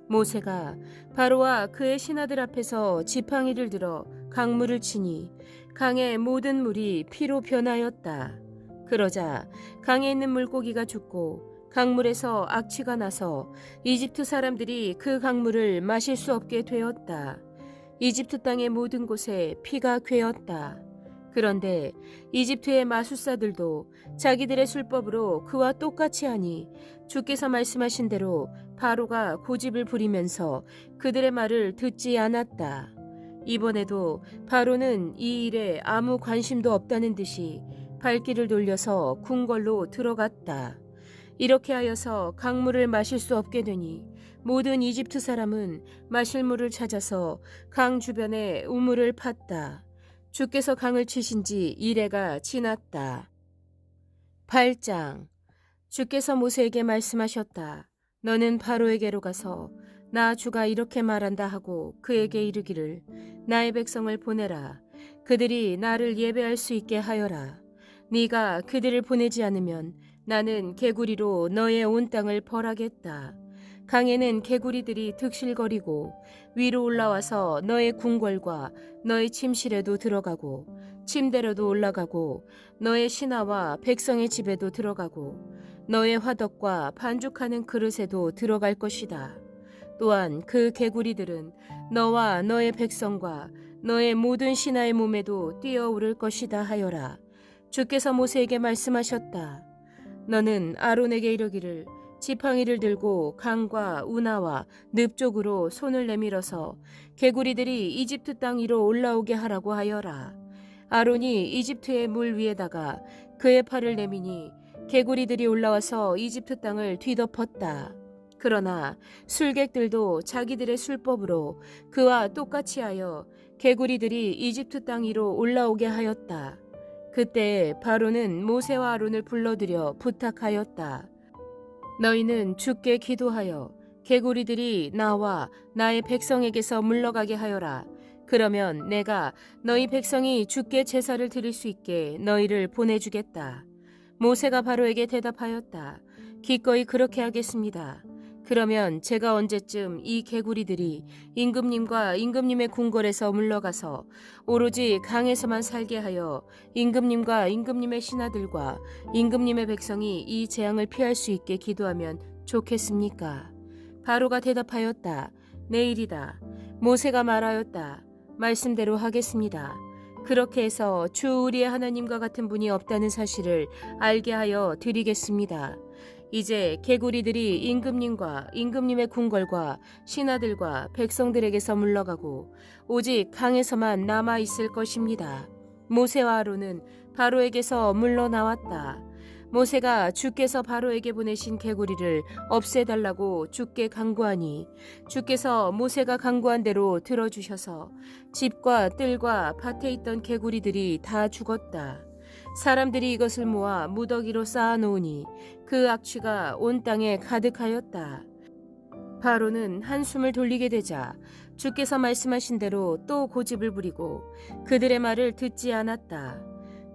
모세가 바로와 그의 신하들 앞에서 지팡이를 들어 강물을 치니 강의 모든 물이 피로 변하였다. 그러자 강에 있는 물고기가 죽고 강물에서 악취가 나서 이집트 사람들이 그 강물을 마실 수 없게 되었다. 이집트 땅의 모든 곳에 피가 괴었다. 그런데 이집트의 마술사들도 자기들의 술법으로 그와 똑같이 하니 주께서 말씀하신 대로 바로가 고집을 부리면서 그들의 말을 듣지 않았다. 이번에도 바로는 이 일에 아무 관심도 없다는 듯이 발길을 돌려서 궁궐로 들어갔다. 이렇게 하여서 강물을 마실 수 없게 되니 모든 이집트 사람은 마실 물을 찾아서 강 주변에 우물을 팠다. 주께서 강을 치신 지 이래가 지났다. 8장. 주께서 모세에게 말씀하셨다. 너는 바로에게로 가서 나 주가 이렇게 말한다 하고 그에게 이르기를 나의 백성을 보내라. 그들이 나를 예배할 수 있게 하여라. 네가 그들을 보내지 않으면 나는 개구리로 너의 온 땅을 벌하겠다. 강에는 개구리들이 득실거리고 위로 올라와서 너의 궁궐과 너의 침실에도 들어가고 침대로도 올라가고 너의 신하와 백성의 집에도 들어가고 너의 화덕과 반죽하는 그릇에도 들어갈 것이다. 또한 그 개구리들은 너와 너의 백성과 너의 모든 신하의 몸에도 뛰어오를 것이다 하여라. 주께서 모세에게 말씀하셨다. 너는 아론에게 이르기를 지팡이를 들고 강과 운하와 늪 쪽으로 손을 내밀어서 개구리들이 이집트 땅 위로 올라오게 하라고 하여라. 아론이 이집트의 물 위에다가 그의 팔을 내미니 개구리들이 올라와서 이집트 땅을 뒤덮었다. 그러나 술객들도 자기들의 술법으로 그와 똑같이 하여 개구리들이 이집트 땅 위로 올라오게 하였다. 그때 바로는 모세와 아론을 불러들여 부탁하였다. 너희는 주께 기도하여 개구리들이 나와 나의 백성에게서 물러가게 하여라. 그러면 내가 너희 백성이 주께 제사를 드릴 수 있게 너희를 보내주겠다. 모세가 바로에게 대답하였다. 기꺼이 그렇게 하겠습니다. 그러면 제가 언제쯤 이 개구리들이 임금님과 임금님의 궁궐에서 물러가서 오로지 강에서만 살게 하여 임금님과 임금님의 신하들과 임금님의 백성이 이 재앙을 피할 수 있게 기도하면 좋겠습니까? 바로가 대답하였다. 내일이다. 모세가 말하였다. 말씀대로 하겠습니다. 그렇게 해서 주 우리의 하나님과 같은 분이 없다는 사실을 알게 하여 드리겠습니다. 이제 개구리들이 임금님과 임금님의 궁궐과 신하들과 백성들에게서 물러가고 오직 강에서만 남아 있을 것입니다. 모세와 아론은 바로에게서 물러나왔다. 모세가 주께서 바로에게 보내신 개구리를 없애달라고 주께 간구하니 주께서 모세가 간구한 대로 들어주셔서 집과 뜰과 밭에 있던 개구리들이 다 죽었다. 사람들이 이것을 모아 무더기로 쌓아놓으니 그 악취가 온 땅에 가득하였다. 바로는 한숨을 돌리게 되자 주께서 말씀하신 대로 또 고집을 부리고 그들의 말을 듣지 않았다.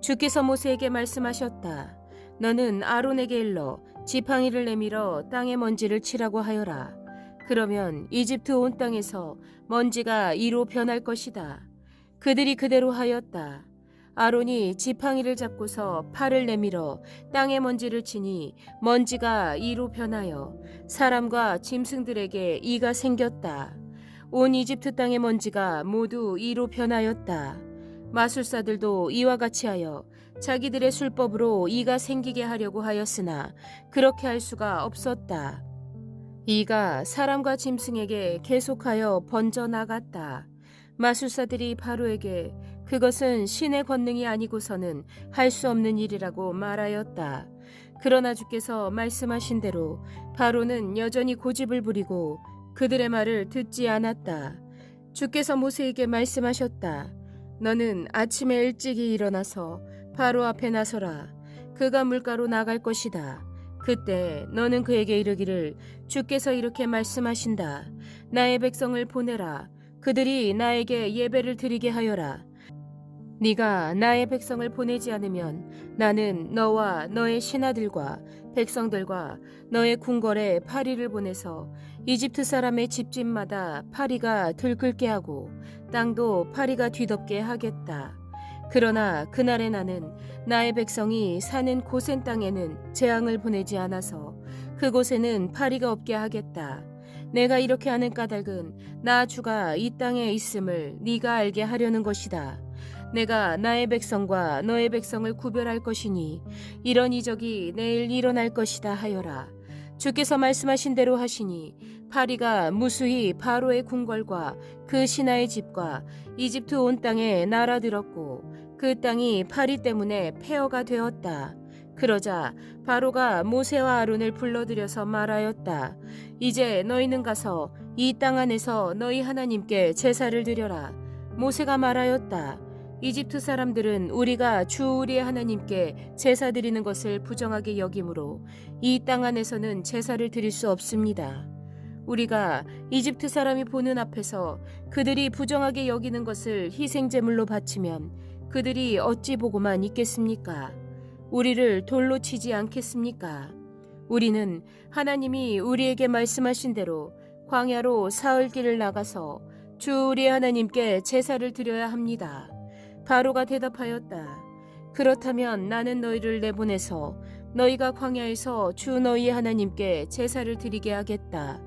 주께서 모세에게 말씀하셨다. 너는 아론에게 일러 지팡이를 내밀어 땅의 먼지를 치라고 하여라. 그러면 이집트 온 땅에서 먼지가 이로 변할 것이다. 그들이 그대로 하였다. 아론이 지팡이를 잡고서 팔을 내밀어 땅의 먼지를 치니 먼지가 이로 변하여 사람과 짐승들에게 이가 생겼다. 온 이집트 땅의 먼지가 모두 이로 변하였다. 마술사들도 이와 같이 하여 자기들의 술법으로 이가 생기게 하려고 하였으나 그렇게 할 수가 없었다. 이가 사람과 짐승에게 계속하여 번져나갔다. 마술사들이 바로에게 그것은 신의 권능이 아니고서는 할 수 없는 일이라고 말하였다. 그러나 주께서 말씀하신 대로 바로는 여전히 고집을 부리고 그들의 말을 듣지 않았다. 주께서 모세에게 말씀하셨다. 너는 아침에 일찍이 일어나서 바로 앞에 나서라. 그가 물가로 나갈 것이다. 그때 너는 그에게 이르기를 주께서 이렇게 말씀하신다. 나의 백성을 보내라. 그들이 나에게 예배를 드리게 하여라. 네가 나의 백성을 보내지 않으면 나는 너와 너의 신하들과 백성들과 너의 궁궐에 파리를 보내서 이집트 사람의 집집마다 파리가 들끓게 하고 땅도 파리가 뒤덮게 하겠다. 그러나 그날에 나는 나의 백성이 사는 고센 땅에는 재앙을 보내지 않아서 그곳에는 파리가 없게 하겠다. 내가 이렇게 하는 까닭은 나 주가 이 땅에 있음을 네가 알게 하려는 것이다. 내가 나의 백성과 너의 백성을 구별할 것이니 이런 이적이 내일 일어날 것이다 하여라. 주께서 말씀하신 대로 하시니 파리가 무수히 바로의 궁궐과 그 신하의 집과 이집트 온 땅에 날아들었고 그 땅이 파리 때문에 폐허가 되었다. 그러자 바로가 모세와 아론을 불러들여서 말하였다. 이제 너희는 가서 이 땅 안에서 너희 하나님께 제사를 드려라. 모세가 말하였다. 이집트 사람들은 우리가 주 우리의 하나님께 제사 드리는 것을 부정하게 여기므로 이 땅 안에서는 제사를 드릴 수 없습니다. 우리가 이집트 사람이 보는 앞에서 그들이 부정하게 여기는 것을 희생제물로 바치면 그들이 어찌 보고만 있겠습니까? 우리를 돌로 치지 않겠습니까? 우리는 하나님이 우리에게 말씀하신 대로 광야로 사흘 길을 나가서 주 우리 하나님께 제사를 드려야 합니다. 바로가 대답하였다. 그렇다면 나는 너희를 내보내서 너희가 광야에서 주 너희 하나님께 제사를 드리게 하겠다.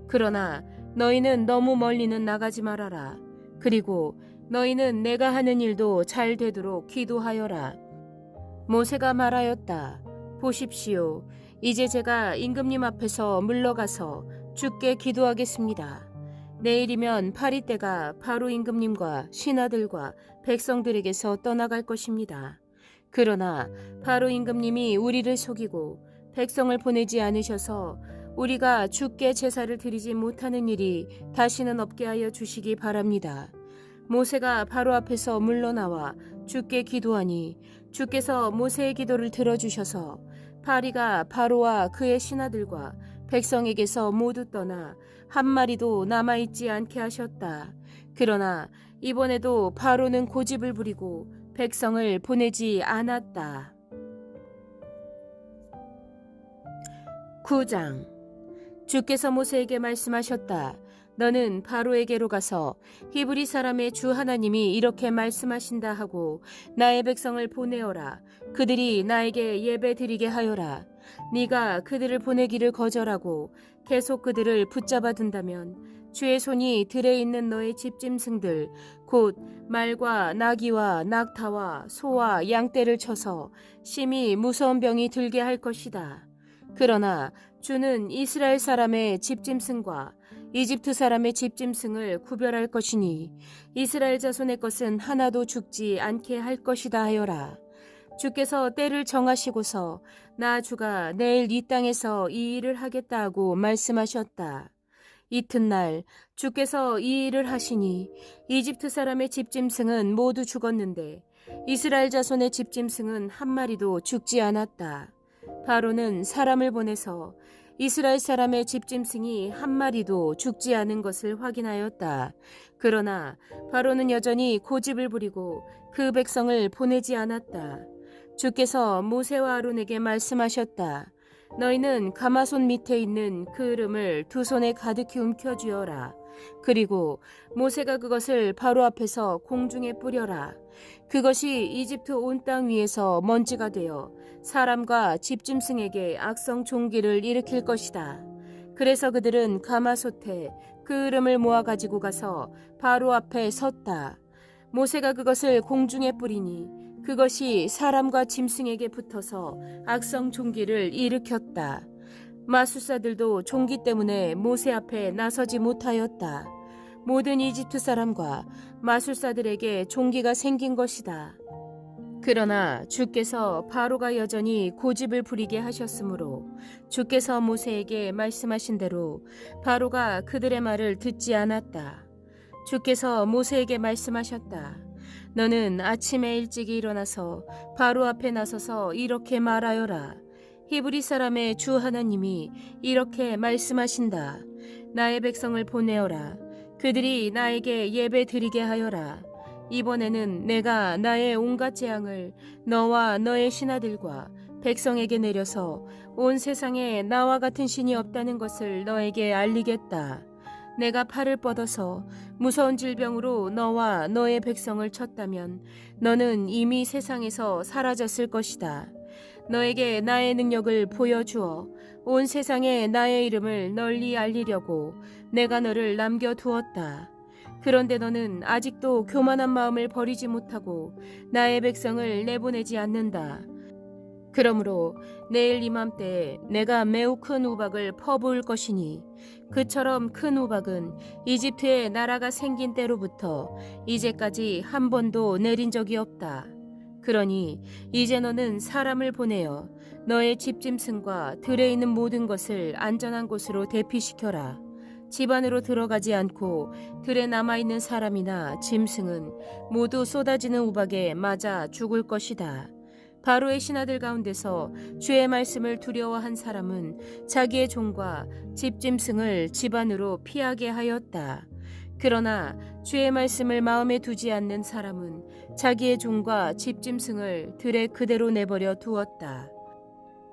그러나 너희는 너무 멀리는 나가지 말아라. 그리고 너희는 내가 하는 일도 잘 되도록 기도하여라. 모세가 말하였다. 보십시오. 이제 제가 임금님 앞에서 물러가서 주께 기도하겠습니다. 내일이면 파리 떼가 바로 임금님과 신하들과 백성들에게서 떠나갈 것입니다. 그러나 바로 임금님이 우리를 속이고 백성을 보내지 않으셔서 우리가 주께 제사를 드리지 못하는 일이 다시는 없게 하여 주시기 바랍니다. 모세가 바로 앞에서 물러나와 주께 기도하니 주께서 모세의 기도를 들어주셔서 파리가 바로와 그의 신하들과 백성에게서 모두 떠나 한 마리도 남아있지 않게 하셨다. 그러나 이번에도 바로는 고집을 부리고 백성을 보내지 않았다. 9장. 주께서 모세에게 말씀하셨다. 너는 바로에게로 가서 히브리 사람의 주 하나님이 이렇게 말씀하신다 하고 나의 백성을 보내어라. 그들이 나에게 예배 드리게 하여라. 네가 그들을 보내기를 거절하고 계속 그들을 붙잡아 둔다면 주의 손이 들에 있는 너의 집짐승들 곧 말과 나귀와 낙타와 소와 양떼를 쳐서 심히 무서운 병이 들게 할 것이다. 그러나 주는 이스라엘 사람의 집짐승과 이집트 사람의 집짐승을 구별할 것이니 이스라엘 자손의 것은 하나도 죽지 않게 할 것이다 하여라. 주께서 때를 정하시고서 나 주가 내일 이 땅에서 이 일을 하겠다 하고 말씀하셨다. 이튿날 주께서 이 일을 하시니 이집트 사람의 집짐승은 모두 죽었는데 이스라엘 자손의 집짐승은 한 마리도 죽지 않았다. 바로는 사람을 보내서 이스라엘 사람의 집짐승이 한 마리도 죽지 않은 것을 확인하였다. 그러나 바로는 여전히 고집을 부리고 그 백성을 보내지 않았다. 주께서 모세와 아론에게 말씀하셨다. 너희는 가마손 밑에 있는 그 이름을 두 손에 가득히 움켜쥐어라. 그리고 모세가 그것을 바로 앞에서 공중에 뿌려라. 그것이 이집트 온 땅 위에서 먼지가 되어 사람과 집짐승에게 악성 종기를 일으킬 것이다. 그래서 그들은 가마솥에 그 이름을 모아 가지고 가서 바로 앞에 섰다. 모세가 그것을 공중에 뿌리니 그것이 사람과 짐승에게 붙어서 악성 종기를 일으켰다. 마술사들도 종기 때문에 모세 앞에 나서지 못하였다. 모든 이집트 사람과 마술사들에게 종기가 생긴 것이다. 그러나 주께서 바로가 여전히 고집을 부리게 하셨으므로 주께서 모세에게 말씀하신 대로 바로가 그들의 말을 듣지 않았다. 주께서 모세에게 말씀하셨다. 너는 아침에 일찍이 일어나서 바로 앞에 나서서 이렇게 말하여라. 히브리 사람의 주 하나님이 이렇게 말씀하신다. 나의 백성을 보내어라. 그들이 나에게 예배 드리게 하여라. 이번에는 내가 나의 온갖 재앙을 너와 너의 신하들과 백성에게 내려서 온 세상에 나와 같은 신이 없다는 것을 너에게 알리겠다. 내가 팔을 뻗어서 무서운 질병으로 너와 너의 백성을 쳤다면 너는 이미 세상에서 사라졌을 것이다. 너에게 나의 능력을 보여주어 온 세상에 나의 이름을 널리 알리려고 내가 너를 남겨두었다. 그런데 너는 아직도 교만한 마음을 버리지 못하고 나의 백성을 내보내지 않는다. 그러므로 내일 이맘때에 내가 매우 큰 우박을 퍼부을 것이니 그처럼 큰 우박은 이집트의 나라가 생긴 때로부터 이제까지 한 번도 내린 적이 없다. 그러니 이제 너는 사람을 보내어 너의 집짐승과 들에 있는 모든 것을 안전한 곳으로 대피시켜라. 집 안으로 들어가지 않고 들에 남아있는 사람이나 짐승은 모두 쏟아지는 우박에 맞아 죽을 것이다. 바로의 신하들 가운데서 주의 말씀을 두려워한 사람은 자기의 종과 집짐승을 집 안으로 피하게 하였다. 그러나 주의 말씀을 마음에 두지 않는 사람은 자기의 종과 집짐승을 들에 그대로 내버려 두었다.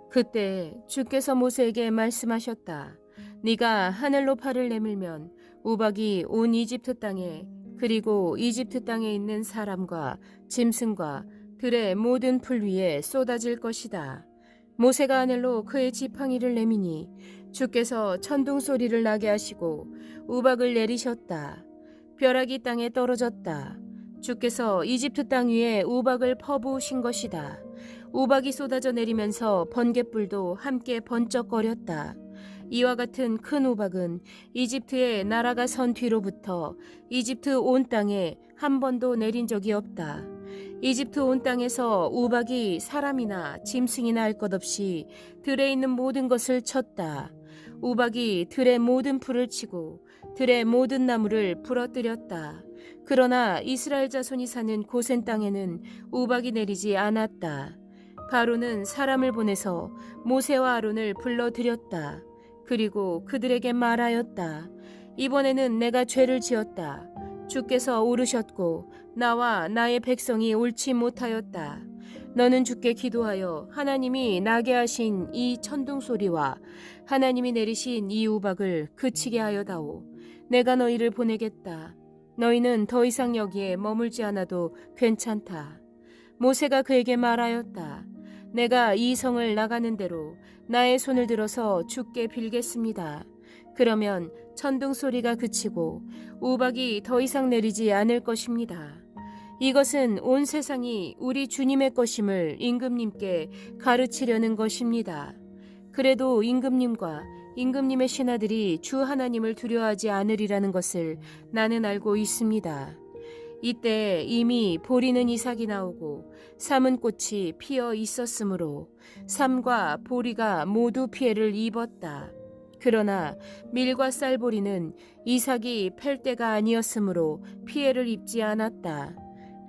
그때 주께서 모세에게 말씀하셨다. 네가 하늘로 팔을 내밀면 우박이 온 이집트 땅에 그리고 이집트 땅에 있는 사람과 짐승과 들의 모든 풀 위에 쏟아질 것이다. 모세가 하늘로 그의 지팡이를 내미니 주께서 천둥 소리를 나게 하시고 우박을 내리셨다. 벼락이 땅에 떨어졌다. 주께서 이집트 땅 위에 우박을 퍼부으신 것이다. 우박이 쏟아져 내리면서 번갯불도 함께 번쩍거렸다. 이와 같은 큰 우박은 이집트의 나라가 선 뒤로부터 이집트 온 땅에 한 번도 내린 적이 없다. 이집트 온 땅에서 우박이 사람이나 짐승이나 할 것 없이 들에 있는 모든 것을 쳤다. 우박이 들의 모든 풀을 치고 들의 모든 나무를 부러뜨렸다. 그러나 이스라엘 자손이 사는 고센 땅에는 우박이 내리지 않았다. 바로는 사람을 보내서 모세와 아론을 불러들였다. 그리고 그들에게 말하였다. 이번에는 내가 죄를 지었다. 주께서 오르셨고 나와 나의 백성이 옳지 못하였다. 너는 주께 기도하여 하나님이 나게 하신 이 천둥 소리와 하나님이 내리신 이 우박을 그치게 하여다오. 내가 너희를 보내겠다. 너희는 더 이상 여기에 머물지 않아도 괜찮다. 모세가 그에게 말하였다. 내가 이 성을 나가는 대로 나의 손을 들어서 주께 빌겠습니다. 그러면 천둥 소리가 그치고 우박이 더 이상 내리지 않을 것입니다. 이것은 온 세상이 우리 주님의 것임을 임금님께 가르치려는 것입니다. 그래도 임금님과 임금님의 신하들이 주 하나님을 두려워하지 않으리라는 것을 나는 알고 있습니다. 이때 이미 보리는 이삭이 나오고 삼은 꽃이 피어 있었으므로 삼과 보리가 모두 피해를 입었다. 그러나 밀과 쌀보리는 이삭이 팰 때가 아니었으므로 피해를 입지 않았다.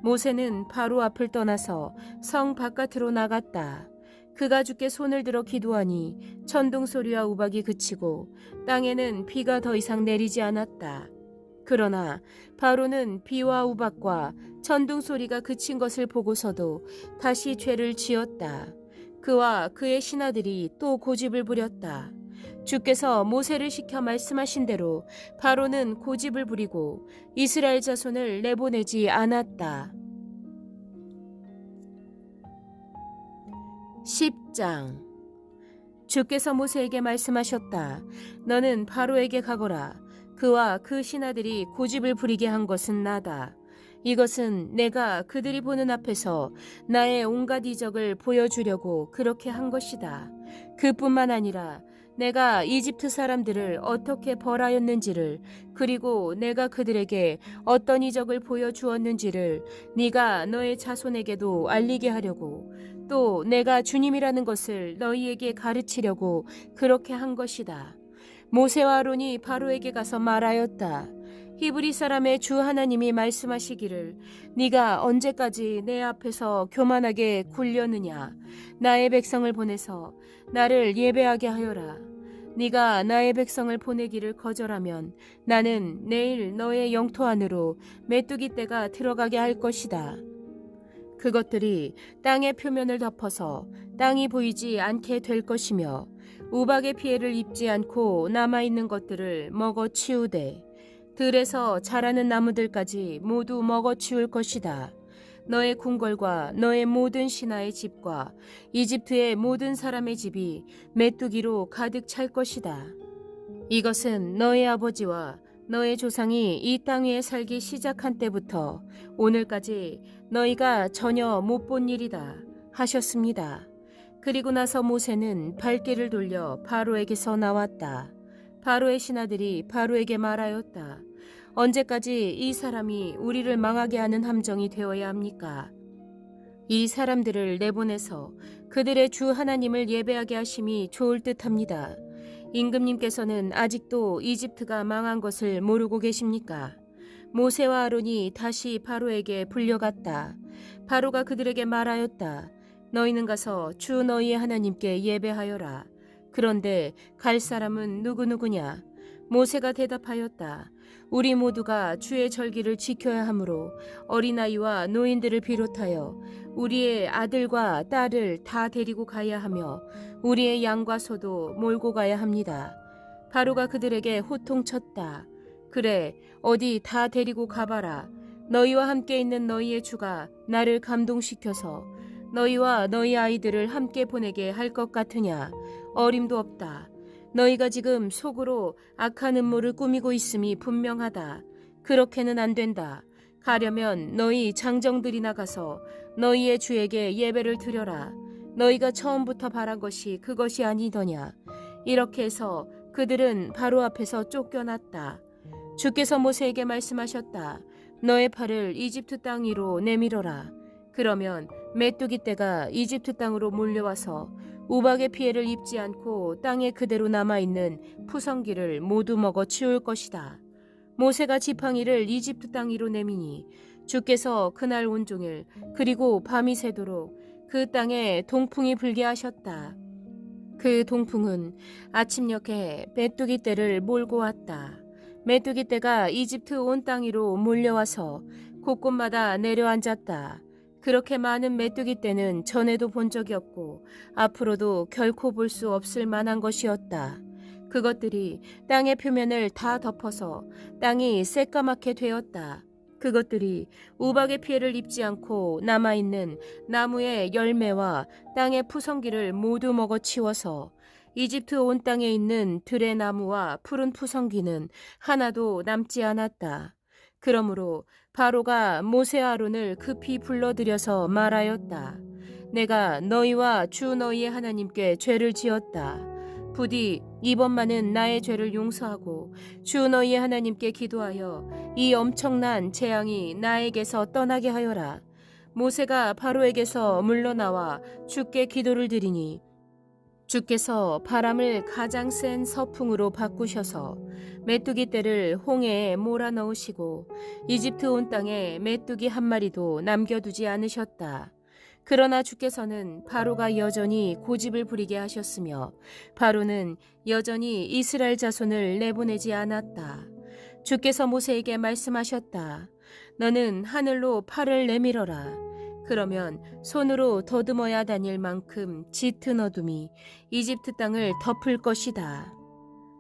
모세는 바로 앞을 떠나서 성 바깥으로 나갔다. 그가 주께 손을 들어 기도하니 천둥 소리와 우박이 그치고 땅에는 비가 더 이상 내리지 않았다. 그러나 바로는 비와 우박과 천둥 소리가 그친 것을 보고서도 다시 죄를 지었다. 그와 그의 신하들이 또 고집을 부렸다. 주께서 모세를 시켜 말씀하신 대로 바로는 고집을 부리고 이스라엘 자손을 내보내지 않았다. 10장. 주께서 모세에게 말씀하셨다. 너는 바로에게 가거라. 그와 그 신하들이 고집을 부리게 한 것은 나다. 이것은 내가 그들이 보는 앞에서 나의 온갖 이적을 보여주려고 그렇게 한 것이다. 그뿐만 아니라 내가 이집트 사람들을 어떻게 벌하였는지를, 그리고 내가 그들에게 어떤 이적을 보여주었는지를 네가 너의 자손에게도 알리게 하려고, 또 내가 주님이라는 것을 너희에게 가르치려고 그렇게 한 것이다. 모세와 아론이 바로에게 가서 말하였다. 히브리 사람의 주 하나님이 말씀하시기를 네가 언제까지 내 앞에서 교만하게 굴려느냐. 나의 백성을 보내서 나를 예배하게 하여라. 네가 나의 백성을 보내기를 거절하면 나는 내일 너의 영토 안으로 메뚜기 떼가 들어가게 할 것이다. 그것들이 땅의 표면을 덮어서 땅이 보이지 않게 될 것이며 우박의 피해를 입지 않고 남아있는 것들을 먹어치우되 들에서 자라는 나무들까지 모두 먹어치울 것이다. 너의 궁궐과 너의 모든 신하의 집과 이집트의 모든 사람의 집이 메뚜기로 가득 찰 것이다. 이것은 너의 아버지와 너의 조상이 이 땅 위에 살기 시작한 때부터 오늘까지 너희가 전혀 못 본 일이다 하셨습니다. 그리고 나서 모세는 발길을 돌려 바로에게서 나왔다. 바로의 신하들이 바로에게 말하였다. 언제까지 이 사람이 우리를 망하게 하는 함정이 되어야 합니까? 이 사람들을 내보내서 그들의 주 하나님을 예배하게 하심이 좋을 듯합니다. 임금님께서는 아직도 이집트가 망한 것을 모르고 계십니까? 모세와 아론이 다시 바로에게 불려갔다. 바로가 그들에게 말하였다. 너희는 가서 주 너희의 하나님께 예배하여라. 그런데 갈 사람은 누구누구냐? 모세가 대답하였다. 우리 모두가 주의 절기를 지켜야 하므로 어린아이와 노인들을 비롯하여 우리의 아들과 딸을 다 데리고 가야 하며 우리의 양과 소도 몰고 가야 합니다. 바로가 그들에게 호통쳤다. 그래, 어디 다 데리고 가봐라. 너희와 함께 있는 너희의 주가 나를 감동시켜서 너희와 너희 아이들을 함께 보내게 할 것 같으냐? 어림도 없다. 너희가 지금 속으로 악한 음모를 꾸미고 있음이 분명하다. 그렇게는 안 된다. 하려면 너희 장정들이 나가서 너희의 주에게 예배를 드려라. 너희가 처음부터 바란 것이 그것이 아니더냐. 이렇게 해서 그들은 바로 앞에서 쫓겨났다. 주께서 모세에게 말씀하셨다. 너의 팔을 이집트 땅 위로 내밀어라. 그러면 메뚜기 떼가 이집트 땅으로 몰려와서 우박의 피해를 입지 않고 땅에 그대로 남아있는 푸성기를 모두 먹어 치울 것이다. 모세가 지팡이를 이집트 땅 위로 내미니 주께서 그날 온종일 그리고 밤이 새도록 그 땅에 동풍이 불게 하셨다. 그 동풍은 아침녘에 메뚜기 떼를 몰고 왔다. 메뚜기 떼가 이집트 온 땅 위로 몰려와서 곳곳마다 내려앉았다. 그렇게 많은 메뚜기 떼는 전에도 본 적이 없고 앞으로도 결코 볼 수 없을 만한 것이었다. 그것들이 땅의 표면을 다 덮어서 땅이 새까맣게 되었다. 그것들이 우박의 피해를 입지 않고 남아있는 나무의 열매와 땅의 푸성기를 모두 먹어치워서 이집트 온 땅에 있는 들의 나무와 푸른 푸성기는 하나도 남지 않았다. 그러므로 바로가 모세 아론을 급히 불러들여서 말하였다. 내가 너희와 주 너희의 하나님께 죄를 지었다. 부디 이번만은 나의 죄를 용서하고 주 너희의 하나님께 기도하여 이 엄청난 재앙이 나에게서 떠나게 하여라. 모세가 바로에게서 물러나와 주께 기도를 드리니 주께서 바람을 가장 센 서풍으로 바꾸셔서 메뚜기 떼를 홍해에 몰아넣으시고 이집트 온 땅에 메뚜기 한 마리도 남겨두지 않으셨다. 그러나 주께서는 바로가 여전히 고집을 부리게 하셨으며 바로는 여전히 이스라엘 자손을 내보내지 않았다. 주께서 모세에게 말씀하셨다. 너는 하늘로 팔을 내밀어라. 그러면 손으로 더듬어야 다닐 만큼 짙은 어둠이 이집트 땅을 덮을 것이다.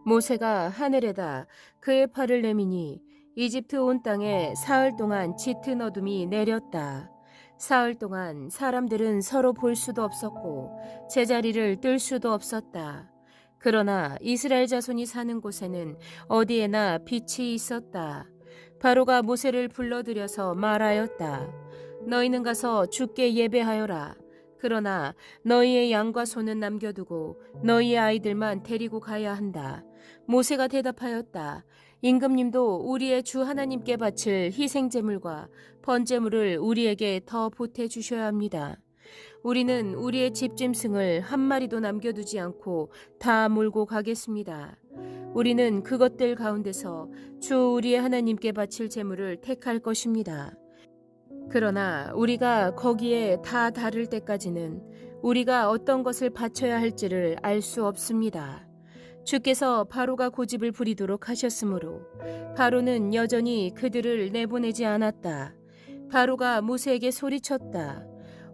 모세가 하늘에다 그의 팔을 내미니 이집트 온 땅에 사흘 동안 짙은 어둠이 내렸다. 사흘 동안 사람들은 서로 볼 수도 없었고 제자리를 뜰 수도 없었다. 그러나 이스라엘 자손이 사는 곳에는 어디에나 빛이 있었다. 바로가 모세를 불러들여서 말하였다. 너희는 가서 주께 예배하여라. 그러나 너희의 양과 소는 남겨두고 너희의 아이들만 데리고 가야 한다. 모세가 대답하였다. 임금님도 우리의 주 하나님께 바칠 희생제물과 번제물을 우리에게 더 보태주셔야 합니다. 우리는 우리의 집짐승을 한 마리도 남겨두지 않고 다 몰고 가겠습니다. 우리는 그것들 가운데서 주 우리의 하나님께 바칠 제물을 택할 것입니다. 그러나 우리가 거기에 다 다를 때까지는 우리가 어떤 것을 바쳐야 할지를 알 수 없습니다. 주께서 바로가 고집을 부리도록 하셨으므로 바로는 여전히 그들을 내보내지 않았다. 바로가 모세에게 소리쳤다.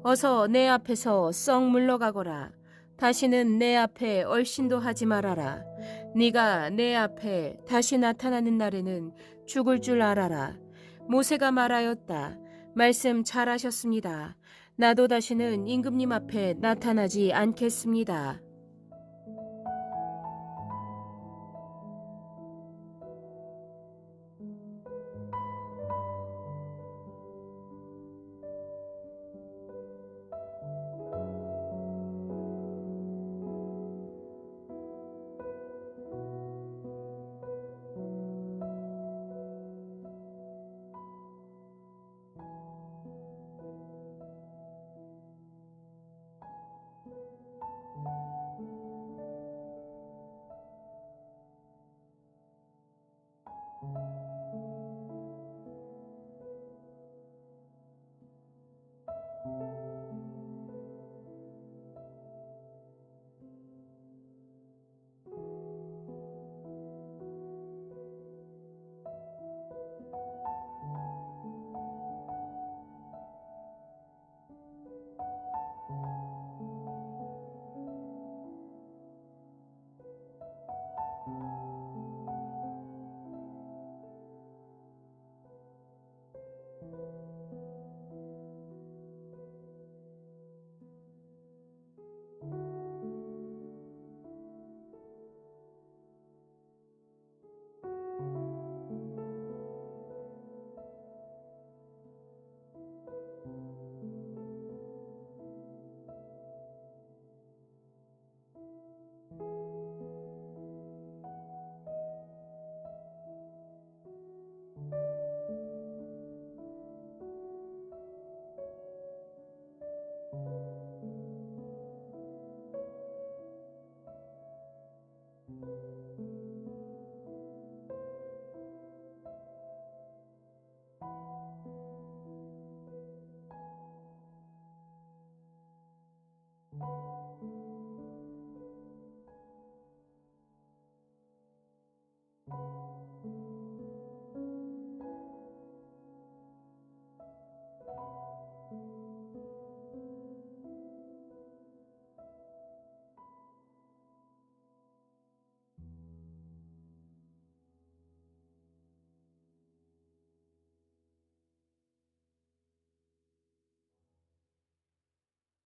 어서 내 앞에서 썩 물러가거라. 다시는 내 앞에 얼씬도 하지 말아라. 네가 내 앞에 다시 나타나는 날에는 죽을 줄 알아라. 모세가 말하였다. 말씀 잘하셨습니다. 나도 다시는 임금님 앞에 나타나지 않겠습니다.